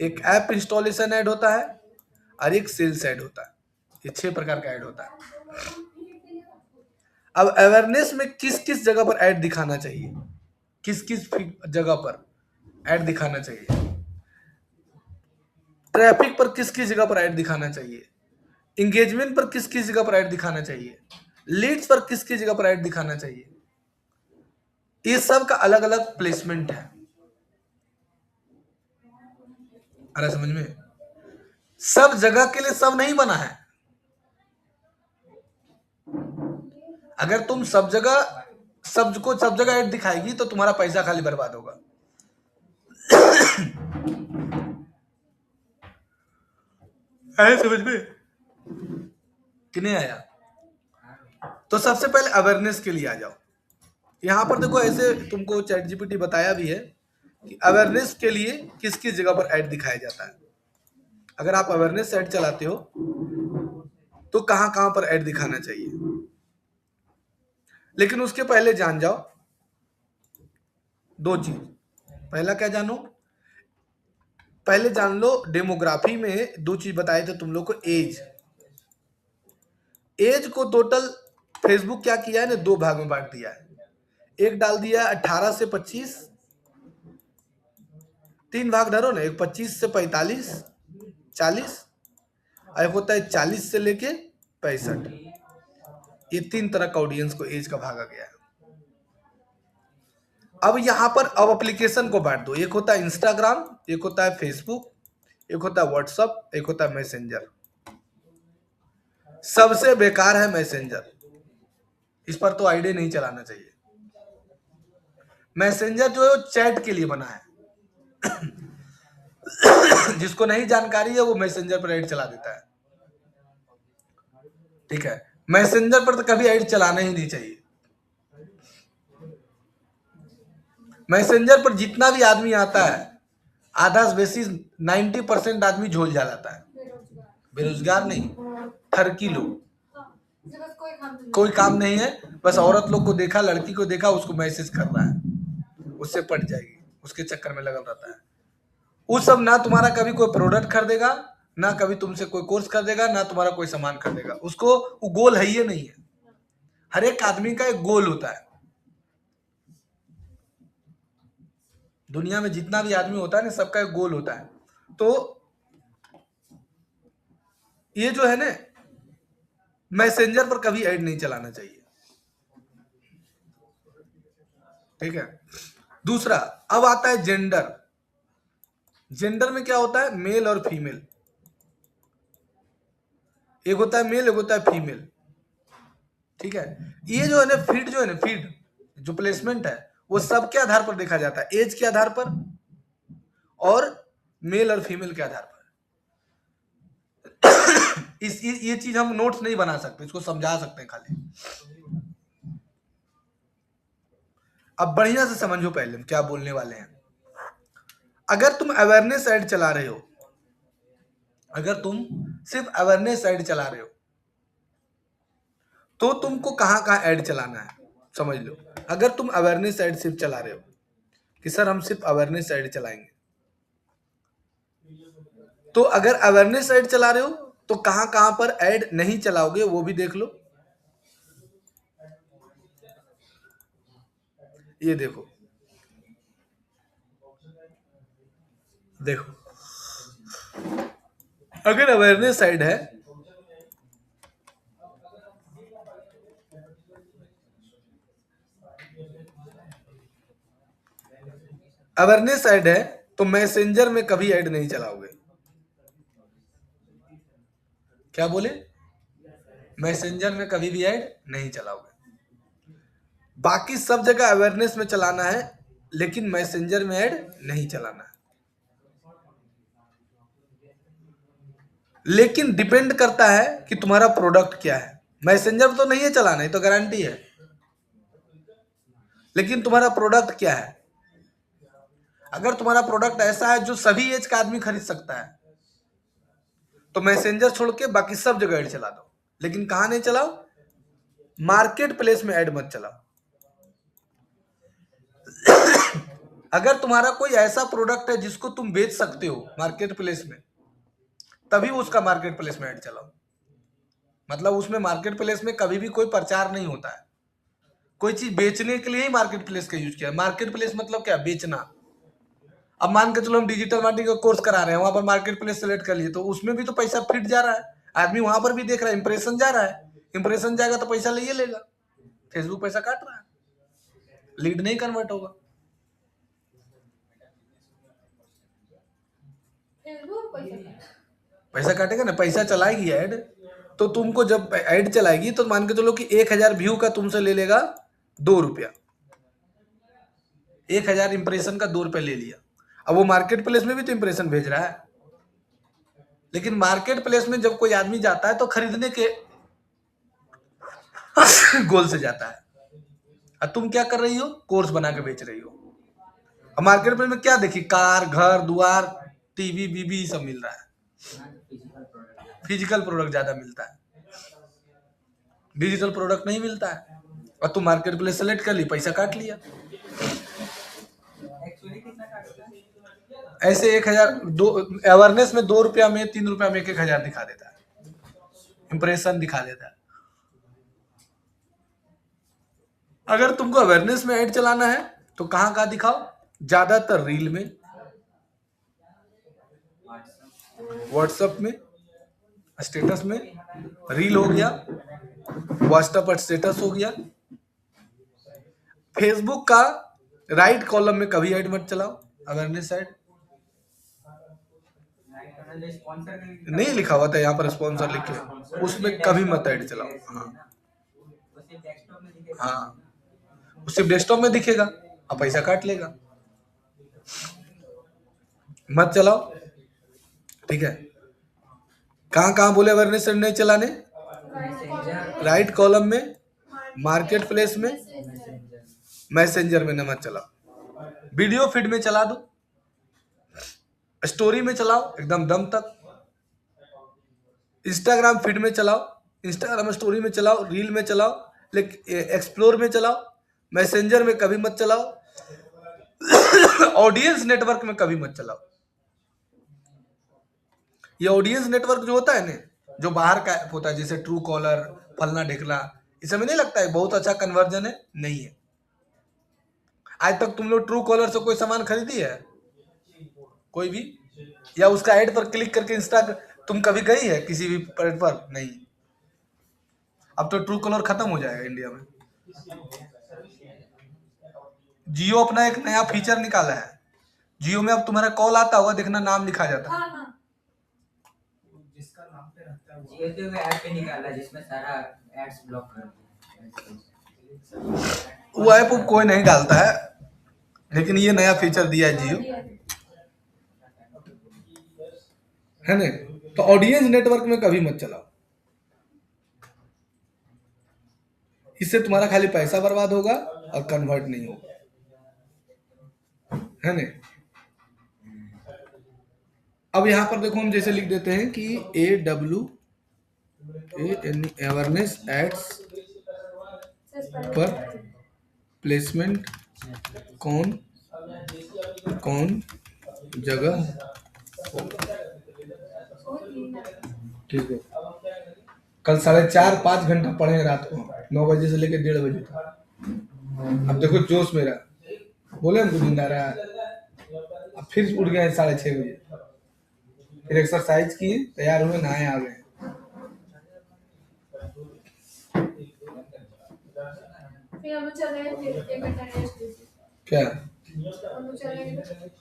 एक ऐप इंस्टॉलेशन ऐड होता है, और एक सेल्स ऐड होता है। ये 6 प्रकार का ऐड होता है। अब अवेयरनेस में किस किस जगह पर ऐड दिखाना चाहिए, किस किस जगह पर ऐड दिखाना चाहिए, ट्रैफिक पर किस किस जगह पर ऐड दिखाना चाहिए, इंगेजमेंट पर किस किस जगह पर ऐड दिखाना चाहिए, लीड्स पर किस किस जगह पर ऐड दिखाना चाहिए, ये सब का अलग अलग प्लेसमेंट है। अरे समझ में? सब जगह के लिए सब नहीं बना है। अगर तुम सब जगह ऐड दिखाएगी तो तुम्हारा पैसा खाली बर्बाद होगा। आया समझ में कि नहीं आया? तो सबसे पहले अवेयरनेस के लिए आ जाओ। यहां पर देखो, ऐसे तुमको चैट जीपीटी बताया भी है कि अवेयरनेस के लिए किस किस जगह पर ऐड दिखाया जाता है। अगर आप अवेयरनेस ऐड चलाते हो तो कहां कहां पर ऐड दिखाना चाहिए। लेकिन उसके पहले जान जाओ 2 चीज। पहला क्या जानो? पहले जान लो डेमोग्राफी में 2 चीज बताए थे तुम लोग को। एज को टोटल फेसबुक क्या किया है ना, 2 भाग में बांट दिया है। एक डाल दिया 18 से 25, 3 भाग धरो ना, एक 25 से 45, 40, और एक होता है 40 से लेके 65। ये 3 तरह का ऑडियंस को एज का भागा गया है। अब यहां पर अब एप्लीकेशन को बांट दो। एक होता है इंस्टाग्राम, एक होता है फेसबुक, एक होता है व्हाट्सएप, एक होता है मैसेंजर। सबसे बेकार है मैसेंजर। इस पर तो आईडी नहीं चलाना चाहिए। मैसेंजर जो है वो चैट के लिए बना है। जिसको नहीं जानकारी है वो मैसेंजर पर ऐड चला देता है। ठीक है, मैसेंजर पर तो कभी ऐड चलाना ही नहीं चाहिए। मैसेंजर पर जितना भी आदमी आता है, आधा बेसिस 90% आदमी झोल जाता है। बेरोजगार नहीं, ठरकी लोग। कोई काम नहीं है, बस औरत लोग को देखा, लड़की को देखा, उसको मैसेज कर रहा है, उससे पट जाएगी, उसके चक्कर में लगा रहता है। उस सब ना तुम्हारा कभी कोई प्रोडक्ट खरीदेगा, ना कभी तुमसे कोई कोर्स खरीदेगा, ना तुम्हारा कोई सामान खरीदेगा। उसको वो गोल है ही नहीं है। हर एक आदमी का एक गोल होता है। दुनिया में जितना भी आदमी होता है ना, सबका एक गोल होता है। तो ये जो है ना, मैसेंजर पर कभी ऐड नहीं चलाना चाहिए। ठीक है। दूसरा, अब आता है जेंडर। जेंडर में क्या होता है? मेल और फीमेल। एक होता है मेल, एक होता है फीमेल। ठीक है। ये जो है ना फीड जो प्लेसमेंट है, वो सबके आधार पर देखा जाता है। एज के आधार पर और मेल और फीमेल के आधार पर। ये चीज हम नोट्स नहीं बना सकते, इसको समझा सकते हैं खाली। अब बढ़िया से समझो पहले हम क्या बोलने वाले हैं। अगर तुम अवेयरनेस साइड चला रहे हो, अगर तुम सिर्फ अवेयरनेस साइड चला रहे हो, तो तुमको कहां कहां ऐड चलाना है समझ लो। अगर तुम अवेयरनेस साइड सिर्फ चला रहे हो कि सर हम सिर्फ अवेयरनेस साइड चलाएंगे, तो अगर अवेयरनेस साइड चला रहे हो तो कहां कहां पर ऐड नहीं चलाओगे वो भी देख लो। ये देखो, अगर अवेयरनेस साइड है, अवेयरनेस साइड है तो मैसेंजर में कभी ऐड नहीं चलाओगे। क्या बोले? मैसेंजर में कभी भी ऐड नहीं चलाओगे। बाकी सब जगह अवेयरनेस में चलाना है, लेकिन मैसेंजर में ऐड नहीं चलाना है। लेकिन डिपेंड करता है कि तुम्हारा प्रोडक्ट क्या है। मैसेंजर तो नहीं है चलाना, ये तो गारंटी है, लेकिन तुम्हारा प्रोडक्ट क्या है। अगर तुम्हारा प्रोडक्ट ऐसा है जो सभी एज का आदमी खरीद सकता है, तो मैसेंजर छोड़ के बाकी सब जगह ऐड चला दो। लेकिन कहां नहीं चलाओ? मार्केट प्लेस में ऐड मत चलाओ। अगर तुम्हारा कोई ऐसा प्रोडक्ट है जिसको तुम बेच सकते हो मार्केट प्लेस में, तभी उसका मार्केट प्लेस में ऐड चलाओ। मतलब उसमें मार्केट प्लेस में कभी भी कोई प्रचार नहीं होता है। कोई चीज बेचने के लिए ही मार्केट प्लेस का यूज किया। मार्केट प्लेस मतलब क्या? बेचना। अब मान के चलो हम डिजिटल मार्केटिंग का कोर्स करा रहे हैं, वहां पर मार्केट प्लेस सेलेक्ट कर लिए, तो उसमें भी तो पैसा फिट जा रहा है। आदमी वहां पर भी देख रहा है, इंप्रेशन जा रहा है। इंप्रेशन जाएगा तो पैसा ले लेगा। फेसबुक पैसा काट रहा है, लीड नहीं कन्वर्ट होगा। पैसा काटेगा ना, पैसा चलाएगी ऐड। तो तुमको जब ऐड चलाएगी तो मान के चलो कि 1000 व्यू का तुमसे ले लेगा 2 रुपया। 1000 इंप्रेशन का 2 रुपया ले लिया। अब वो मार्केट प्लेस में भी तो इंप्रेशन भेज रहा है, लेकिन मार्केट प्लेस में जब कोई आदमी जाता है तो खरीदने के गोल से जाता है। और तुम क्या कर रही हो? कोर्स बना के बेच रही हो। अब मार्केट प्लेस में क्या देखी? कार, घर द्वार, टीवी बीबी सब मिल रहा है। फिजिकल प्रोडक्ट ज्यादा मिलता है, डिजिटल प्रोडक्ट नहीं मिलता है। और तुम मार्केट प्लेस सेलेक्ट कर ली, पैसा काट लिया। ऐसे 1000 अवेयरनेस में 2 रुपया में 3 रुपया में 1000 दिखा देता है, इंप्रेशन दिखा देता है। अगर तुमको अवेयरनेस में ऐड चलाना है तो कहां कहां दिखाओ? ज्यादातर रील में, व्हाट्सएप में, स्टेटस में। रील हो गया, व्हाट्सएप पर स्टेटस हो गया। फेसबुक का राइट कॉलम में कभी ऐड मत चलाओ, अवेयरनेस ऐड नहीं लिखा हुआ था यहाँ पर, स्पॉन्सर लिखे, उसमें कभी मत ऐड चलाओ। हाँ, वो सिर्फ डेस्कटॉप में दिखेगा और पैसा काट लेगा। मत चलाओ, ठीक है। कहाँ कहाँ बोले अवेयरनेस ऐड नहीं चलाने? राइट कॉलम में, मार्केट प्लेस में, मैसेंजर में न मत चलाओ। वीडियो फीड में चला दो, स्टोरी में चलाओ एकदम दम तक, इंस्टाग्राम फीड में चलाओ, इंस्टाग्राम स्टोरी में चलाओ, रील में चलाओ, लेकिन एक्सप्लोर में चलाओ। मैसेंजर में कभी मत चलाओ। ऑडियंस नेटवर्क में कभी मत चलाओ। ये ऑडियंस नेटवर्क जो होता है ना, जो बाहर का ऐप होता है, जैसे ट्रू कॉलर, फलना ढिकला, इस समय नहीं लगता है बहुत अच्छा कन्वर्जन है? नहीं है। आज तक तुम लोग ट्रू कॉलर से कोई सामान खरीदी है? कोई भी? या उसका ऐड पर क्लिक करके इंस्टा तुम कभी गई है किसी भी प्लेटफॉर्म पर? नहीं। अब तो ट्रू कॉलर खत्म हो जाएगा इंडिया में। जियो अपना एक नया फीचर निकाला है। जियो में अब तुम्हारा कॉल आता होगा, देखना नाम लिखा जाता है। जियो तो ऐप पे निकाला जिसमें सारा एड्स ब्लॉक कर दिया। वो ऐप कोई नहीं डालता है, लेकिन ये नया फीचर दिया है जियो, है ना? तो ऑडियंस नेटवर्क में कभी मत चलाओ, इससे तुम्हारा खाली पैसा बर्बाद होगा और कन्वर्ट नहीं होगा, है ना? अब यहां पर देखो, हम जैसे लिख देते हैं कि अवेयरनेस एड्स पर प्लेसमेंट कौन कौन जगह होगा। ठीक है, कल 4.5-5 घंटा पढ़े रात को, 9 बजे से लेकर 1:30 बजे तक। अब देखो जोश मेरा, बोले हमको नींद आ रहा है, अब फिर उठ गए 6:30 बजे, फिर एक्सरसाइज किए, तैयार हुए, नहाए, आ गए। क्या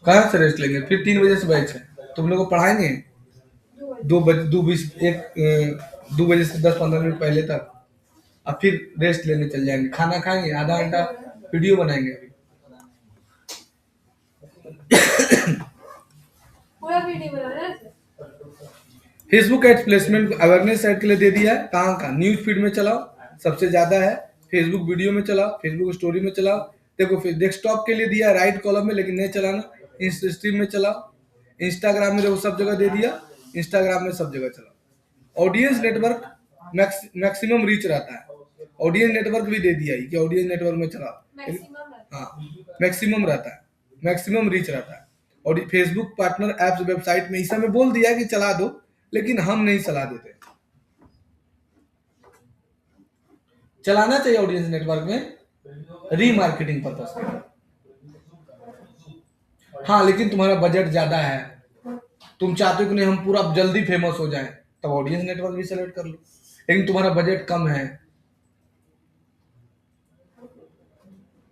कहाँ से रेस्ट लेंगे? फिर 3 बजे से बैच है, तुम लोग को पढ़ाएंगे दो बजे से 10-15 मिनट पहले तक, अब फिर रेस्ट लेने चल जाएंगे, खाना खाएंगे, आधा घंटा वीडियो बनाएंगे। अभी पूरा वीडियो बना रहे हैं। Facebook ads placement awareness site के लिए दे दिया है। कहाँ का न्यूज फीड में चलाओ, सबसे ज्यादा है। फेसबुक वीडियो में चलाओ, फेसबुक स्टोरी में चलाओ। देखो डेस्कटॉप के लिए दिया है राइट कॉलम में, लेकिन नहीं चलाना। इंस्टा में चलाओ, इंस्टाग्राम में देखो सब जगह दे दिया, इंस्टाग्राम में सब जगह चलाओ। ऑडियंस नेटवर्क मैक्सिमम रीच रहता है, ऑडियंस नेटवर्क भी दे दिया है कि ऑडियंस नेटवर्क में चलाओ। हाँ, मैक्सिमम रहता है, मैक्सिमम रीच रहता है। और फेसबुक पार्टनर एप्स वेबसाइट में इस समय बोल दिया कि चला दो, लेकिन हम नहीं चला देते। चलाना चाहिए ऑडियंस नेटवर्क में रीमार्केटिंग पर्पस से। हाँ, लेकिन तुम्हारा बजट ज्यादा है, तुम चाहते हो कि नहीं हम पूरा जल्दी फेमस हो जाएं, तब ऑडियंस नेटवर्क भी सेलेक्ट कर लो। लेकिन तुम्हारा बजट कम है,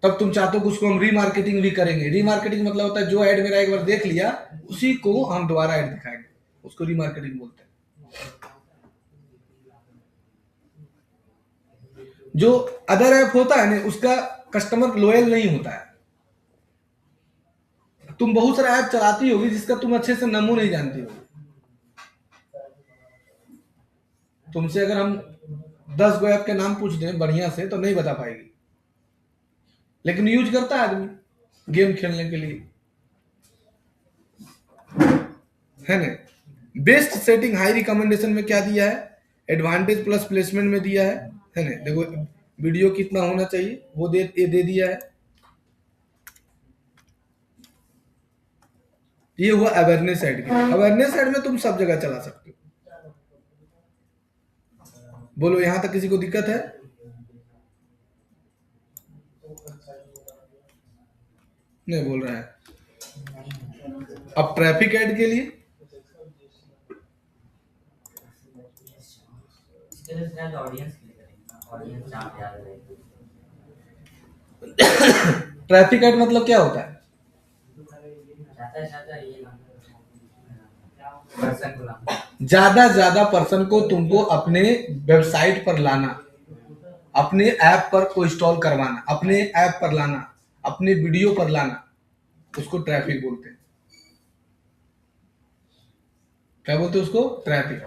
तब तुम चाहते हो कि उसको हम रीमार्केटिंग भी करेंगे। रीमार्केटिंग मतलब होता है जो ऐड मेरा एक बार देख लिया, उसी को हम दोबारा ऐड दिखाएंगे, उसको रीमार्केटिंग बोलते हैं। जो अदर ऐप होता है ना, उसका कस्टमर लॉयल नहीं होता है। तुम बहुत सारा ऐप चलाती होगी जिसका तुम अच्छे से नमू नहीं जानती होगी। तुमसे अगर हम 10 गो ऐप के नाम पूछ दें बढ़िया से, तो नहीं बता पाएगी, लेकिन यूज करता है आदमी गेम खेलने के लिए, है ना। बेस्ट सेटिंग हाई रिकमेंडेशन में क्या दिया है, एडवांटेज प्लस प्लेसमेंट में दिया है ना। देखो वीडियो कितना होना चाहिए वो दे दिया है। ये हुआ अवेयरनेस साइड की। अवेयरनेस साइड में तुम सब जगह चला सकते हो। बोलो यहां तक किसी को दिक्कत है? नहीं बोल रहा है। अब ट्रैफिक ऐड के लिए ऑडियंस जहाँ पे आ रहे हैं। ट्रैफिक ऐड मतलब क्या होता है? ज्यादा पर्सन को तुमको अपने वेबसाइट पर लाना, अपने ऐप पर को इंस्टॉल करवाना, अपने ऐप पर लाना, अपने वीडियो पर लाना, उसको ट्रैफिक बोलते हैं। क्या बोलते हैं उसको? ट्रैफिक।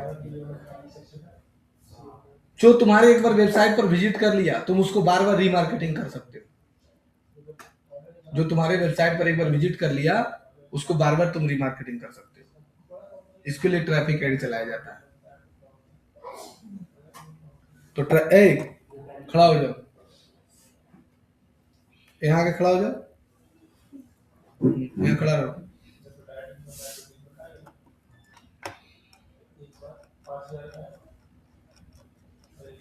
जो तुम्हारे एक बार वेबसाइट पर विजिट कर लिया, तुम उसको बार बार रीमार्केटिंग कर सकते हो। जो तुम्हारे वेबसाइट पर एक बार विजिट कर लिया, उसको बार बार तुम रीमार्केटिंग कर सकते हो। इसके लिए ट्रैफिक ऐड चलाया जाता है। तो खड़ा हो जाओ, यहाँ के खड़ा हो जाओ, यहाँ खड़ा रहो।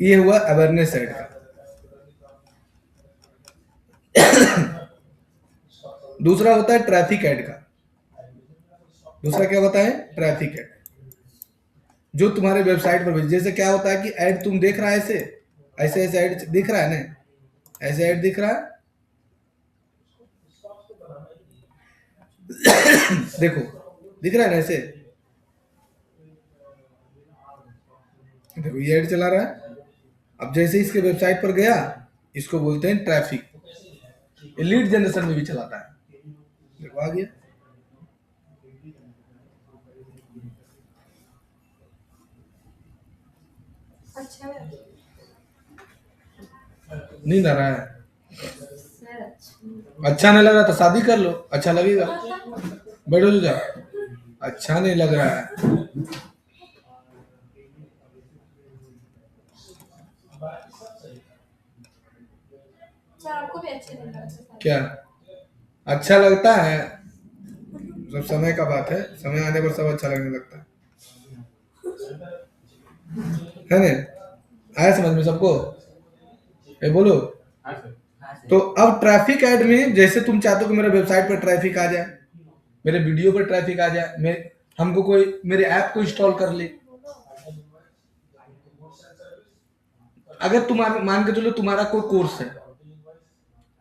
ये हुआ अवेयरनेस साइड का। दूसरा होता है ट्रैफिक ऐड का। दूसरा क्या होता है? Traffic add. जो तुम्हारे वेबसाइट पर, जैसे क्या होता है कि ऐड तुम देख रहा है, ऐसे ऐड दिख रहा है ना, ऐसे ऐड दिख रहा है। देखो दिख रहा है ना ऐसे, देखो ये ऐड चला रहा है। अब जैसे इसके वेबसाइट पर गया, इसको बोलते हैं ट्रैफिक। ये लीड जनरेशन में भी चलाता है। देखो आ गया। अच्छा है। नींद आ रहा है? अच्छा नहीं लग रहा तो शादी कर लो, अच्छा लगेगा। बैठो जो जा। अच्छा नहीं लग रहा है आपको भी अच्छे लग रहा है क्या? अच्छा लगता है, सब समय का बात है। समय आने पर सब अच्छा लगने लगता है ना। आया समझ में सबको? ये बोलो। तो अब ट्रैफिक ऐड में जैसे तुम चाहते हो कि मेरे वेबसाइट पर ट्रैफिक आ जाए, मेरे वीडियो पर ट्रैफिक आ जाए, हमको कोई मेरे ऐप को इंस्टॉल कर ले। अगर तुम मान के चलो तुम्हारा कोई कोर्स है,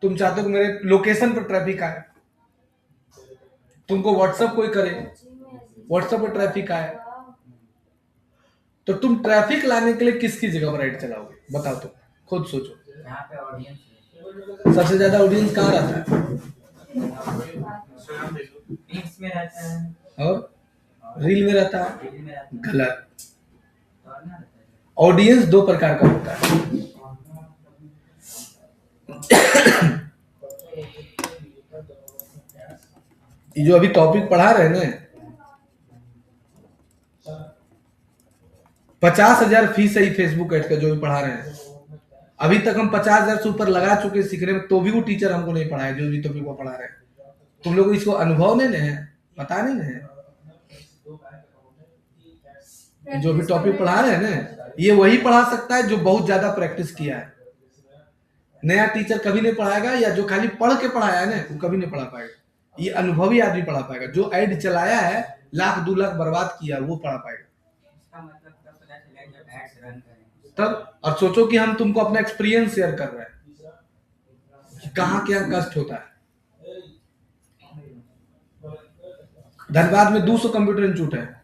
तुम चाहते हो कि मेरे लोकेशन पर ट्रैफिक आए, तुमको व्हाट्सएप कोई करे, व्हाट्सएप पर ट्रैफिक आए, तो तुम ट्रैफिक लाने के लिए किसकी जगह पर ऐड चलाओगे, बताओ तुम खुद सोचो। यहाँ पे ऑडियंस है, सबसे ज्यादा ऑडियंस कहाँ रहता है, रील्स में रहता है और रील में रहता है? रील में रहता है गलत। और ना रहता है। ऑडियंस दो प्रकार का होता है। ये जो अभी टॉपिक पढ़ा रहे हैं ना, 50,000 फीस है फेसबुक एड का जो भी पढ़ा रहे हैं। अभी तक हम 50,000 से ऊपर लगा चुके सीखने में, तो भी वो टीचर हमको नहीं पढ़ाए जो भी टॉपिक को पढ़ा रहे हैं। तुम लोग इसको अनुभव नहीं है, पता नहीं है। जो भी टॉपिक पढ़ा रहे हैं ना, ये वही पढ़ा सकता है जो बहुत ज्यादा प्रैक्टिस किया है। नया टीचर कभी नहीं पढ़ाएगा, या जो खाली पढ़ के पढ़ाया है ना वो कभी नहीं पढ़ा पाएगा। ये अनुभवी आदमी पढ़ा पाएगा। जो ऐड चलाया है, लाख 2 लाख बर्बाद किया, वो पढ़ा पाएगा। इसका मतलब तब पता चलेगा जब एड्स रन करें तब। और सोचो कि हम तुमको अपना एक्सपीरियंस शेयर कर रहे हैं कि कहाँ क्या कष्ट होता है। धनबाद में 200 कंप्यूटर इंस्टीट्यूट है,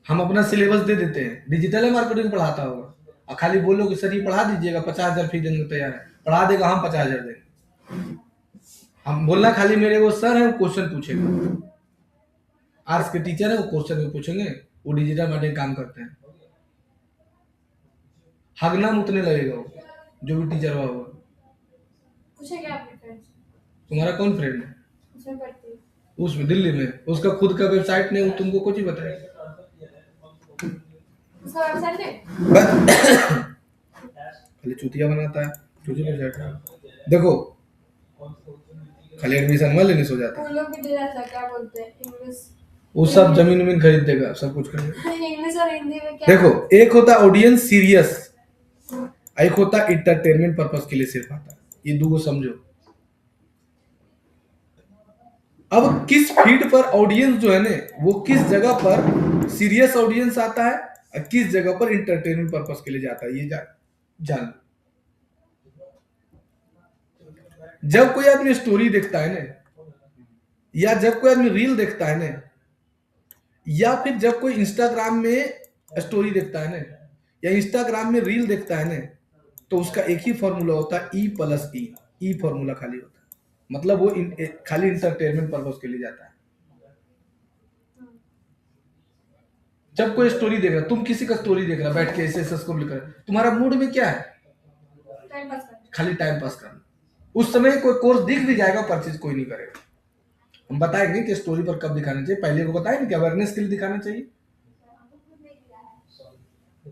हम अपना सिलेबस दे देते हैं, डिजिटल मार्केटिंग पढ़ाता होगा, और खाली बोलो कि सर ये पढ़ा दीजिएगा, 50,000 फीस देने को तैयार है, पढ़ा देगा, हम 50,000 देंगे। हम बोलना खाली मेरे वो सर है, वो क्वेश्चन पूछेगा, आर्ट्स के टीचर है, वो क्वेश्चन पूछेंगे, वो डिजिटल मार्केटिंग काम करते हैं। हगना मुतने लगेगा वो, जो भी टीचर हुआ होगा। पूछे क्या आपने फ्रेंड्स? तुम्हारा कौन फ्रेंड है उसमें पढ़ती है। उसमें दिल्ली में? उसका खुद का वेबसाइट नहीं, वो तुमको कुछ ही बताएगा। उसका वेबसाइट है? खाली चुतिया बनाता है, चूती वेबसाइट है। देखो खाली एडमिशन में लेने सो जाता है। वो लोग भी दे रहा था, क्या बोलते हैं, इंग्लिश। वो सब जमीन उमीन खरीद देगा, सब कुछ करेगा। इंग्लिश और हिंदी में क्या? देखो, एक होता ऑडियंस सीरियस, एक होता एंटरटेनमेंट पर्पस के लिए सिर्फ आता है। ये दो को समझो। अब किस फीड पर ऑडियंस जो है ना, वो किस जगह पर सीरियस ऑडियंस आता है और किस जगह पर एंटरटेनमेंट पर्पस के लिए जाता है, ये जान। जब कोई आदमी स्टोरी देखता है ना, या जब कोई आदमी रील देखता है ना, या फिर जब कोई इंस्टाग्राम में स्टोरी देखता है ना, या इंस्टाग्राम में रील देखता है ना, तो उसका एक ही फॉर्मूला होता है, E+E। ई फॉर्मूला खाली होता है, मतलब वो खाली इंटरटेनमेंट पर्पस के लिए जाता है। जब कोई स्टोरी देख रहा, तुम किसी का स्टोरी देख रहा बैठ के ऐसे को लिख रहा, तुम्हारा मूड में क्या है? टाइम पास करना। खाली टाइम पास करना। उस समय कोई कोर्स दिख भी जाएगा, परचेज कोई नहीं करेगा। हम बताएंगे कि स्टोरी पर कब दिखाना चाहिए, पहले को बताएंगे कि अवेयरनेस के लिए दिखाना चाहिए।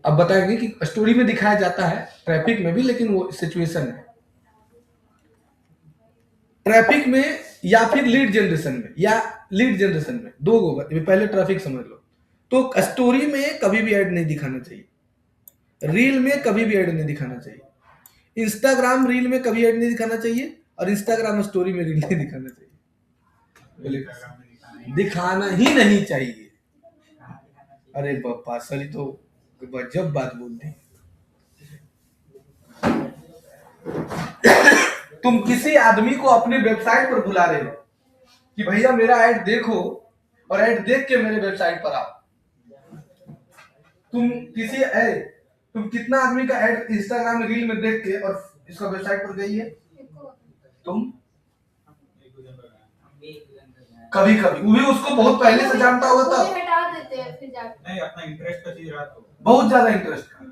अब बताएंगे कि स्टोरी में दिखाया जाता है, ट्रैफिक में भी, लेकिन वो सिचुएशन है ट्रैफिक में या फिर लीड जनरेशन में, या लीड जनरेशन में दो होगा। पहले ट्रैफिक समझ लो। तो स्टोरी में कभी भी ऐड नहीं दिखाना चाहिए, रील में कभी भी ऐड नहीं दिखाना चाहिए, इंस्टाग्राम रील में कभी ऐड नहीं दिखाना चाहिए, और इंस्टाग्राम स्टोरी में रील नहीं दिखाना चाहिए। दिखाना ही नहीं चाहिए। अरे बापा सर, तो गजब बात बोलते हैं। तुम किसी आदमी को अपने वेबसाइट पर बुला रहे हो कि भैया मेरा ऐड देखो, और ऐड देख के मेरे वेबसाइट पर आओ। तुम कितना आदमी का ऐड इंस्टाग्राम में रील में देख के और इसका वेबसाइट पर गई है? तुम कभी कभी, वो भी उसको बहुत पहले से जानता होगा वो तब। भी हटा देते हैं फिर जाके। नहीं, अपना इंटरेस्ट का चीज रहा तो बहुत ज्यादा इंटरेस्ट का,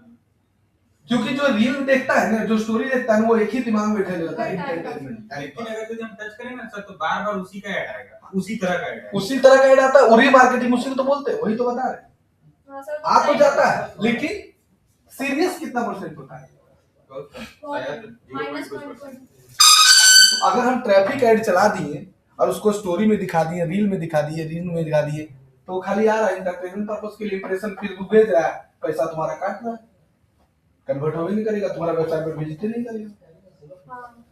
क्योंकि जो रील देखता है ना, जो स्टोरी देखता है, वो एक ही दिमाग में बैठे रहता है, एंटरटेनमेंट। लेकिन अगर तुझे हम टच करें ना सर, तो बार बार उसी का ऐड आएगा, उसी तरह का ऐड उसी तरह का ऐड आता है, और ये मार्केटिंग उसी को तो बोलते हैं, वही तो बता रहे। हाँ, सर, आ तो जाता है, लेकिन सीरियस कितना परसेंट होता है? Minus point. तो अगर हम ट्रैफिक ऐड चला दिए और उसको स्टोरी में दिखा दिए, रील में दिखा दिए, तो खाली आ रहा है एंटरटेनमेंट पर्पस के लिए, इंप्रेशन, फिर तू भेज रहा है, पैसा तुम्हारा काट रहा है, कन्वर्ट हो ही नहीं करेगा, तुम्हारा वेबसाइट पर विजिट ही नहीं करेगा। हाँ,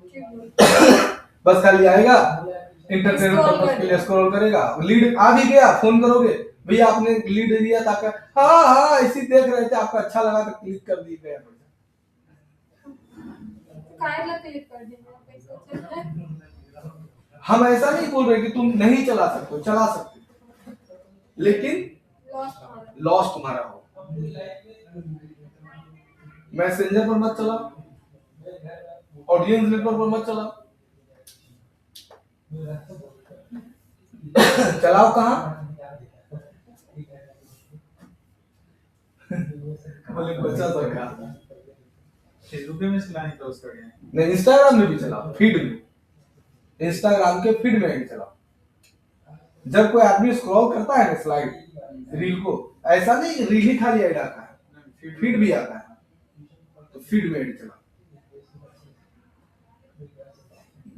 ठीक बस खाली आएगा एंटरटेनमेंट पर्पस के लिए, स्क्रॉल करेगा, लीड आ भी गया, फोन करोगे भैया आपने लीड दिया था, हाँ इसी देख रहे थे, आपको अच्छा लगा तो क्लिक कर दिए गया। क्लिक कर देंगे, पैसा चल रहा है। हम ऐसा नहीं बोल रहे कि तुम नहीं चला सकते, चला सकते, लेकिन लॉस तुम्हारा हो। मैसेंजर पर मत चलाओ, ऑडियंस नेटवर्क पर मत चलाओ। चलाओ कहाँ? बोले बच्चा सरकार फेसबुक में चलाने तो उसका क्या है? नहीं, इंस्टाग्राम में भी चलाओ, फीड में, इंस्टाग्राम के फीड में भी चलाओ। जब कोई आदमी स्क्रॉल करता है ना स्लाइड रील को, ऐसा नहीं रील ही खाली ऐड आता है, फीड भी आता है, तो फीड में ऐड चलाओ।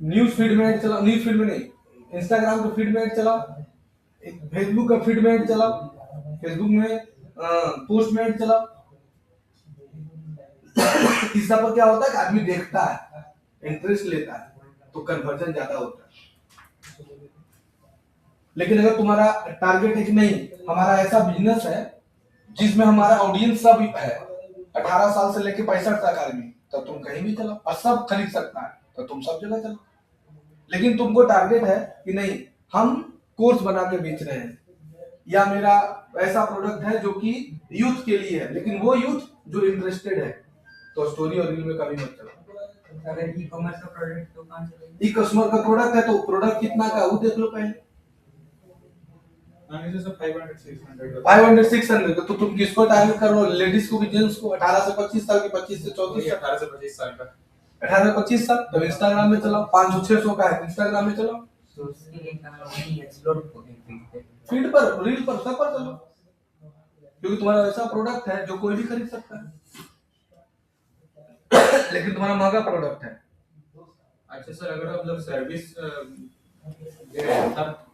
न्यूज फीड में ऐड चलाओ, न्यूज फीड में नहीं, इंस्टाग्राम के फीड में ऐड चलाओ, फेसबुक का फीड में ऐड चलाओ, फेसबुक में पोस्ट में ऐड चलाओ। इस सब पर क्या होता है कि आदमी देखता है, इंटरेस्ट लेता है, तो कन्वर्जन ज्यादा होता है। लेकिन अगर तुम्हारा टारगेट है कि नहीं हमारा ऐसा बिजनेस है जिसमें हमारा ऑडियंस सब है 18 साल से लेकर 65 तक आदमी, तो तुम कहीं भी चलो और सब खरीद सकता है, तो तुम सब जगह चलो। लेकिन तुमको टारगेट है कि नहीं हम कोर्स बना के बेच रहे हैं, या मेरा ऐसा प्रोडक्ट है जो कि यूथ के लिए है, लेकिन वो यूथ जो इंटरेस्टेड है, तो स्टोरी और रील में कभी मत चलो। अगर ई कॉमर्स का प्रोडक्ट तो कहाँ चलेगा? ई कस्टमर का प्रोडक्ट है तो प्रोडक्ट कितना का वो देख लो पहले। 500 600 तो तुम किसको टारगेट कर रहे हो? लेडीज को भी जेंट्स को? 18 से 25 साल की, 25 से 34 साल, 18 से 25 साल का। 18 से 25 साल। तो इंस्टाग्राम में चलाओ, 500 600 का है, इंस्टाग्राम में चलाओ, तो उसके लिए क्या वही एक्सप्लोर फीड पर, रील पर, सब पर चलो, क्योंकि तुम्हारा ऐसा प्रोडक्ट है जो कोई भी खरीद सकता है। लेकिन तुम्हारा महंगा प्रोडक्ट है। अच्छा सर, अगर आप लोग सर्विस दे रहे हैं तब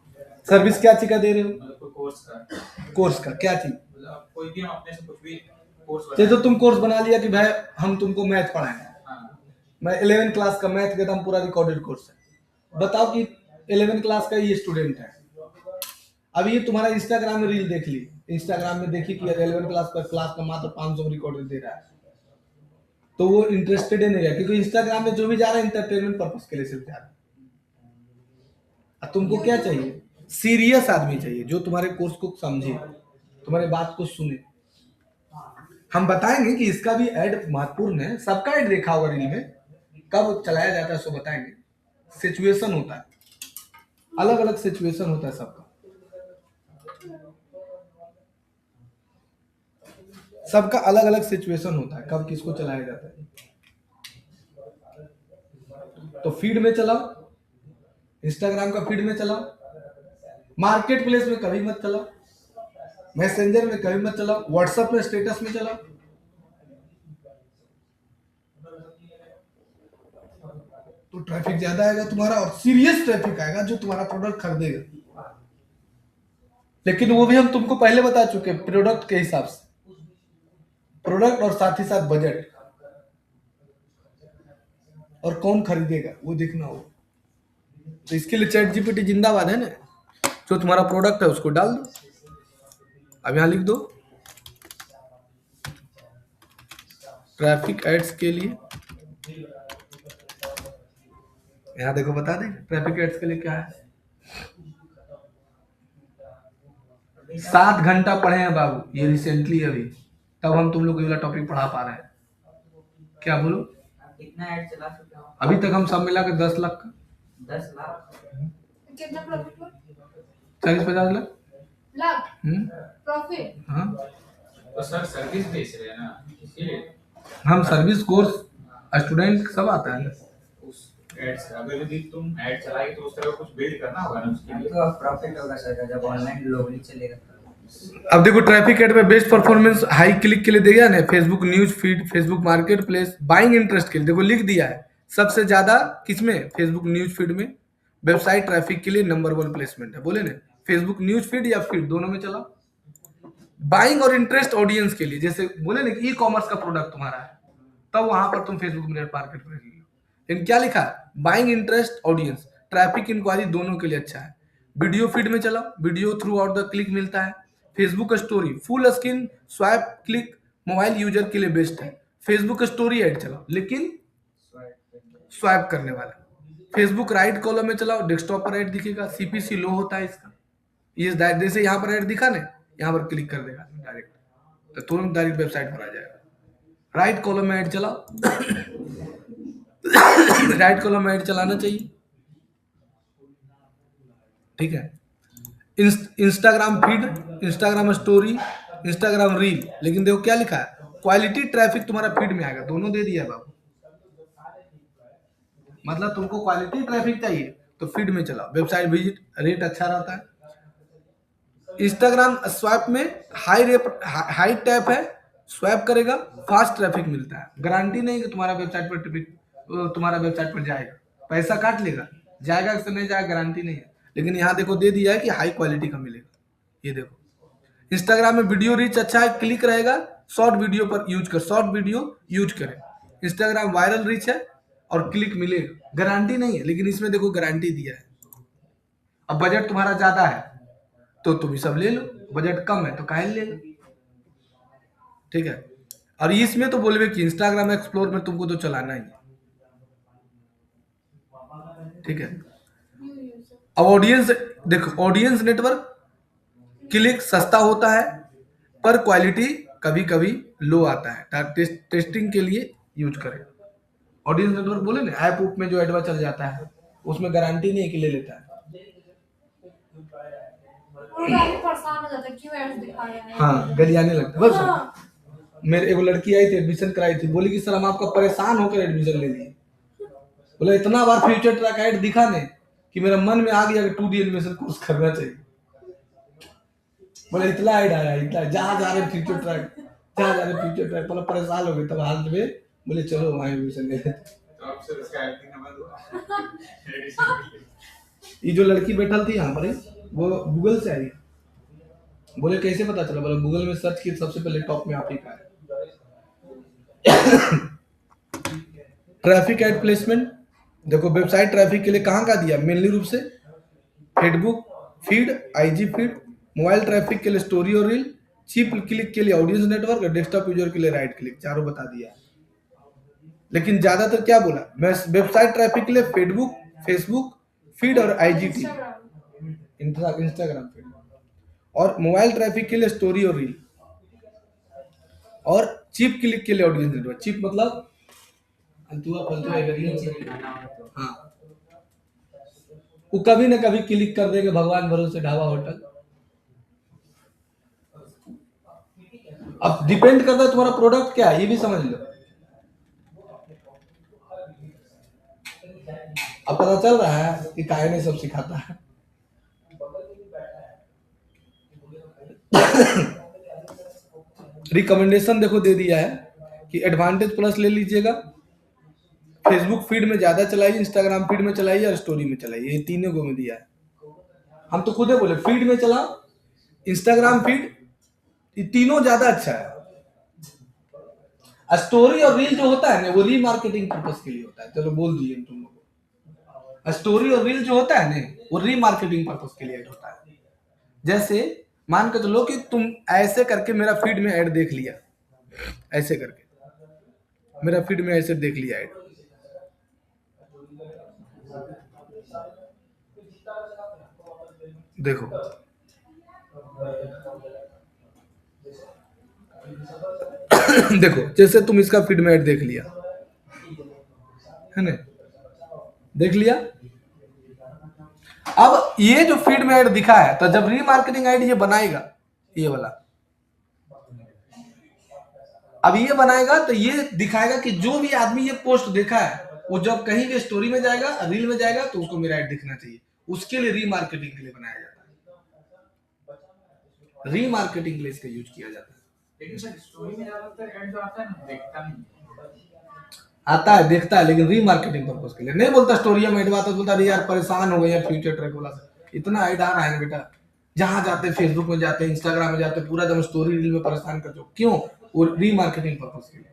सर्विस क्या चीज का दे रहे हो? मतलब कोई कोर्स का, कोर्स का क्या चीज? मतलब आप कोई भी हम अपने से कुछ भी कोर्स जैसे तुम कोर्स बना लिया कि भाई हम तुमको मैथ पढ़ाएंगे, हाँ, मैं 11 क्लास का मैथ का एकदम पूरा रिकॉर्डेड कोर्स है, बताओ कि 11 क्लास का ये स्टूडेंट है, अब ये तुम्हारा इंस्टाग्राम में रील देख ली, इंस्टाग्राम में देखी कि 11 क्लास का मात्र 500 रिकॉर्डेड दे रहा है, तो वो इंटरेस्टेड ही नहीं है, क्योंकि इंस्टाग्राम में जो भी जा रहा है इंटरटेनमेंट पर्पस के लिए सिर्फ जा रहा है। तुमको क्या चाहिए? सीरियस आदमी चाहिए जो तुम्हारे कोर्स को समझे, तुम्हारे बात को सुने। हम बताएंगे कि इसका भी ऐड महत्वपूर्ण है, सबका ऐड देखा होगा रील में, कब चलाया जाता है सो बताएंगे। सिचुएशन होता है, अलग अलग सिचुएशन होता है सबका, सबका अलग अलग सिचुएशन होता है कब किसको चलाया जाता है। तो फीड में चलाओ, इंस्टाग्राम का फीड में चलाओ, मार्केट प्लेस में कभी मत चलाओ, मैसेंजर में कभी मत चलाओ, व्हाट्सएप में स्टेटस में चलाओ। तो ट्रैफिक ज्यादा आएगा तुम्हारा, और सीरियस ट्रैफिक आएगा जो तुम्हारा प्रोडक्ट खरीदेगा। लेकिन वो भी हम तुमको पहले बता चुके, प्रोडक्ट के हिसाब से, प्रोडक्ट और साथ ही साथ बजट, और कौन खरीदेगा वो देखना होगा। तो इसके लिए चैट जीपीटी जिंदाबाद है ना, जो तुम्हारा प्रोडक्ट है उसको डाल दो। अब यहाँ लिख दो ट्रैफिक एड्स के लिए, यहाँ देखो बता दें ट्रैफिक एड्स के लिए क्या है। 7 घंटा पढ़े हैं बाबू ये रिसेंटली अभी, तब हम तुम लोग ये वाला टॉपिक पढ़ा पा रहे हैं। क्या बोलो? आप कितना ऐड चला चुके हो? अभी तक हम सब मिला के 10 लाख का, 10 लाख? कितना प्रॉफिट हुआ? 40-50 लाख। लाख प्रॉफिट? हाँ, तो सर सर्विस बेच रहे हैं ना, इसीलिए हम सर्विस कोर्स स्टूडेंट सब आता है ना। उस एड्स अगर यदि तुम ऐड चलाएगी तो उस तरह का कुछ बिल्ड करना होगा ना उसके लिए। तो प्रॉफिट होगा सर जब ऑनलाइन ग्लोबली चलेगा। अब देखो ट्रैफिक एड में बेस्ट परफॉर्मेंस हाई क्लिक के लिए देगा ना, Facebook news feed, Facebook market place, buying interest के लिए देखो लिख दिया है सबसे ज्यादा किसमें? फेसबुक न्यूज फीड में। वेबसाइट ट्रैफिक के लिए नंबर 1 प्लेसमेंट है, बोले ना फेसबुक न्यूज फीड या फीड दोनों में चला। बाइंग और इंटरेस्ट ऑडियंस के लिए, जैसे बोले ना कि ई कॉमर्स का प्रोडक्ट तुम्हारा है, तब वहां पर तुम फेसबुक मार्केट प्लेस लो। लेकिन क्या लिखा है? Buying interest audience, traffic inquiry दोनों के लिए अच्छा है। वीडियो फीड में चलाओ, video throughout the click मिलता है। Facebook story full screen swipe click mobile user के लिए बेस्ट है। फेसबुक स्टोरी ऐड चलाओ लेकिन स्वाइप करने वाला। फेसबुक राइट कॉलम में चलाओ, डेस्कटॉप पर ऐड दिखेगा, सीपीसी लो होता है इसका। ये जैसे यहाँ पर ऐड दिखा ना, यहाँ पर क्लिक कर देगा डायरेक्ट, तो तुरंत डायरेक्ट वेबसाइट पर आ जाएगा। राइट कॉलम में ऐड चलाओ राइट कॉलम में ऐड चलाना चाहिए, ठीक है। Instagram feed, Instagram story, Instagram reel, लेकिन देखो क्या लिखा है, क्वालिटी ट्रैफिक तुम्हारा फीड में आएगा, दोनों दे दिया है बाबू। मतलब तुमको क्वालिटी ट्रैफिक चाहिए तो फीड में चलाओ, वेबसाइट विजिट रेट अच्छा रहता है। इंस्टाग्राम स्वाइप में हाई टैप है, स्वाइप करेगा फास्ट ट्रैफिक मिलता है, गारंटी नहीं कि तुम्हारा वेबसाइट पर जाएगा, पैसा काट लेगा, जाएगा कि नहीं जाएगा गारंटी नहीं है, लेकिन यहाँ देखो दे दिया है कि हाई क्वालिटी का मिलेगा। ये देखो इंस्टाग्राम में वीडियो रीच अच्छा है, क्लिक रहेगा, शॉर्ट वीडियो पर यूज कर, शॉर्ट वीडियो यूज करें। इंस्टाग्राम वायरल रीच है और क्लिक मिलेगा, गारंटी नहीं है, लेकिन इसमें देखो गारंटी दिया है। अब बजट तुम्हारा ज्यादा है तो तुम ये सब ले लो, बजट कम है तो काहे ले लो, ठीक है। और इसमें तो बोलबे कि इंस्टाग्राम एक्सप्लोर में तुमको तो चलाना ही है, ठीक है। अब ऑडियंस देखो, ऑडियंस नेटवर्क क्लिक सस्ता होता है पर क्वालिटी कभी कभी लो आता है, टेस्टिंग के लिए यूज करें। ऑडियंस नेटवर्क बोले ना, ऐप उप में जो एडवा चल जाता है उसमें गारंटी नहीं है कि ले लेता है, वो काफी परेशान हो जाता है, क्यों ऐड दिखा रहे हैं। हाँ गलियाने लगता है। बस हाँ। मेरे एगो लड़की आई थी, एडमिशन कराई थी, बोली कि सर हम आपका परेशान होकर एडमिशन ले लिए, बोले इतना बार फ्यूचर ट्रैक ऐड दिखा ने कि मेरा मन में आ गया कि 2D एनिमेशन कोर्स करना चाहिए। बोले इतना ऐड आया, इतना जहाँ जा रहे फ्यूचर ट्रैक, जहाँ जा रहे फ्यूचर ट्रैक, मतलब परेशान हो गए। तब हाल में बोले चलो वहाँ एडमिशन ले लेते। तो अब से उसका एक्टिंग नंबर हुआ। ये जो लड़की बैठल थी यहाँ पर वो गूगल से आई, बोले कैसे पता चला, बोले गूगल में सर्च की सबसे पहले टॉप में आप ही का है। ट्रैफिक एड प्लेसमेंट देखो, वेबसाइट ट्रैफिक के लिए कहाँ का दिया, मेनली रूप से Facebook feed, IG feed, mobile traffic के लिए स्टोरी और रील, चीप क्लिक के लिए ऑडियंस नेटवर्क और डेस्कटॉप यूजर के लिए राइट क्लिक, चारों बता दिया। लेकिन ज्यादातर क्या बोला, मैं वेबसाइट ट्रैफिक के लिए फेसबुक फीड और आईजीटी इंस्टाग्राम फीड, और मोबाइल ट्रैफिक के लिए स्टोरी और रील, और चीप क्लिक के लिए ऑडियंस नेटवर्क। चीप मतलब अंतुआ फलतुआ नीचे दिखाना हो तो हाँ, वो कभी ना कभी क्लिक कर देगा, भगवान भरोसे ढाबा होटल। अब डिपेंड करता है तुम्हारा प्रोडक्ट क्या है, ये भी समझ लो। अब पता चल रहा है कि काहे नहीं सब सिखाता है। रिकमेंडेशन देखो दे दिया है कि एडवांटेज प्लस ले लीजिएगा, फेसबुक फीड में ज्यादा चलाइए, इंस्टाग्राम फीड में चलाइए और स्टोरी में चलाइए, ये तीनों को में दिया है। हम तो खुद ही बोले फीड में चलाओ, इंस्टाग्राम फीड, ये तीनों ज्यादा अच्छा है। स्टोरी और रील जो होता है ना वो रीमार्केटिंग पर्पस के लिए होता है, चलो बोल दिए तुम लोगों। स्टोरी और रील जो होता है ना वो रीमार्केटिंग पर्पस के लिए होता है। जैसे मान के चलो कि तुम ऐसे करके मेरा फीड में ऐड देख लिया, ऐसे करके मेरा फीड में ऐसे देख लिया ऐड, देखो देखो जैसे तुम इसका फीड में ऐड देख लिया है ना, देख लिया। अब ये जो फीड में ऐड दिखा है, तो जब रीमार्केटिंग ऐड ये बनाएगा, ये वाला अब ये बनाएगा तो ये दिखाएगा कि जो भी आदमी ये पोस्ट देखा है वो जब कहीं भी स्टोरी में जाएगा, रील में जाएगा, तो उसको मेरा ऐड दिखना चाहिए। उसके लिए रीमार्केटिंग के लिए बनाया जाता है, रीमार्केटिंग के लिए इसका यूज किया जाता है। लेकिन सर स्टोरी में ज्यादातर ऐड जो आता है ना देखता नहीं, आता है देखता है, लेकिन रीमार्केटिंग पर्पस के लिए नहीं बोलता। स्टोरी में ऐड आता बोलता अरे यार परेशान हो गए यार फ्यूचर ट्रैक वाला से, इतना ऐड आ रहा है ना बेटा, जहां जाते फेसबुक में जाते, इंस्टाग्राम में जाते, पूरा जब स्टोरी रील में परेशान करते हो, क्यों? वो रीमार्केटिंग पर्पस के लिए।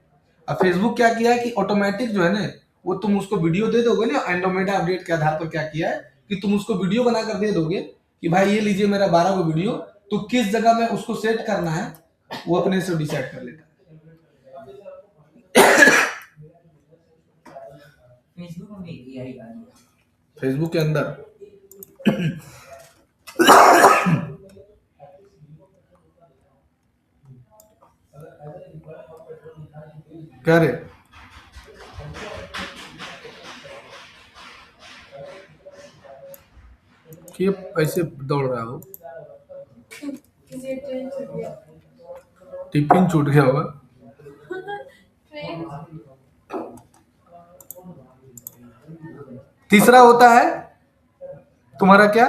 अब फेसबुक क्या किया है कि ऑटोमेटिक जो है ना, वो तुम उसको वीडियो दे दोगे ना, एंड्रोमेडा अपडेट के आधार पर क्या किया है कि तुम उसको वीडियो बनाकर दे दोगे कि भाई ये लीजिए मेरा 12 को वीडियो, तो किस जगह में उसको सेट करना है वो अपने से डिसाइड कर लेता है। फेसबुक में भी एआई आ गया। फेसबुक के अंदर क्या रे? कि ऐसे दौड़ रहा हो? किसी ट्रेन छूट गया। टिफिन छूट गया होगा। ट्रेन तीसरा होता है तुम्हारा क्या?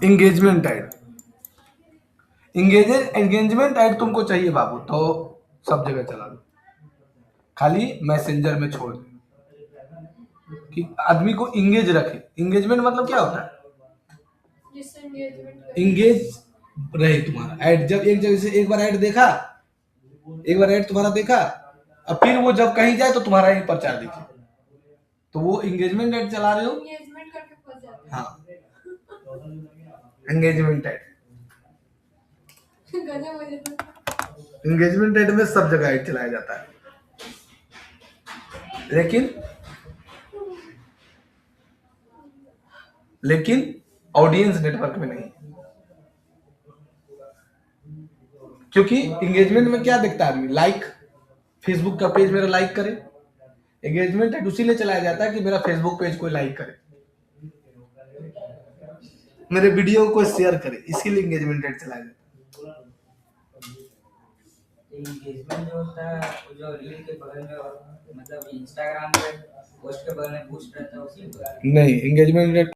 Engagement add. एंगेजमेंट ऐड तुमको चाहिए बाबू तो सब जगह चला दो, खाली मैसेंजर में छोड़ दो कि आदमी को इंगेज रखे। इंगेजमेंट मतलब क्या होता है? जिससे एंगेजमेंट इंगेज रहे तुम्हारा ऐड। जब एक जगह से एक बार ऐड देखा, एक बार ऐड तुम्हारा देखा, अब फिर वो जब कहीं जाए तो तुम्हारा ही प्रचार दिखे, तो वो एंगेजमेंट ऐड चला रहे हो। एंगेजमेंट करके फंस जाते हाँ, एंगेजमेंट ऐड। हैं। गजब मुझे तो एंगेजमेंट ऐड में सब जगह ऐड चलाया जाता है, लेकिन ऑडियंस नेटवर्क में नहीं। क्योंकि एंगेजमेंट में क्या देखता है आदमी? लाइक। फेसबुक का पेज मेरा लाइक करे। एंगेजमेंट ऐड उसी लिए चलाया जाता है कि मेरा फेसबुक पेज कोई लाइक करे, मेरे वीडियो को शेयर करे, इसीलिए एंगेजमेंट ऐड चलाया जाता एंगेजमेंट जो होता है वो जो रील के बगल में मतलब इंस्टाग्राम पे पोस्ट के बगल में बूस्ट रहता है उसी को। है। नहीं, एंगेजमेंट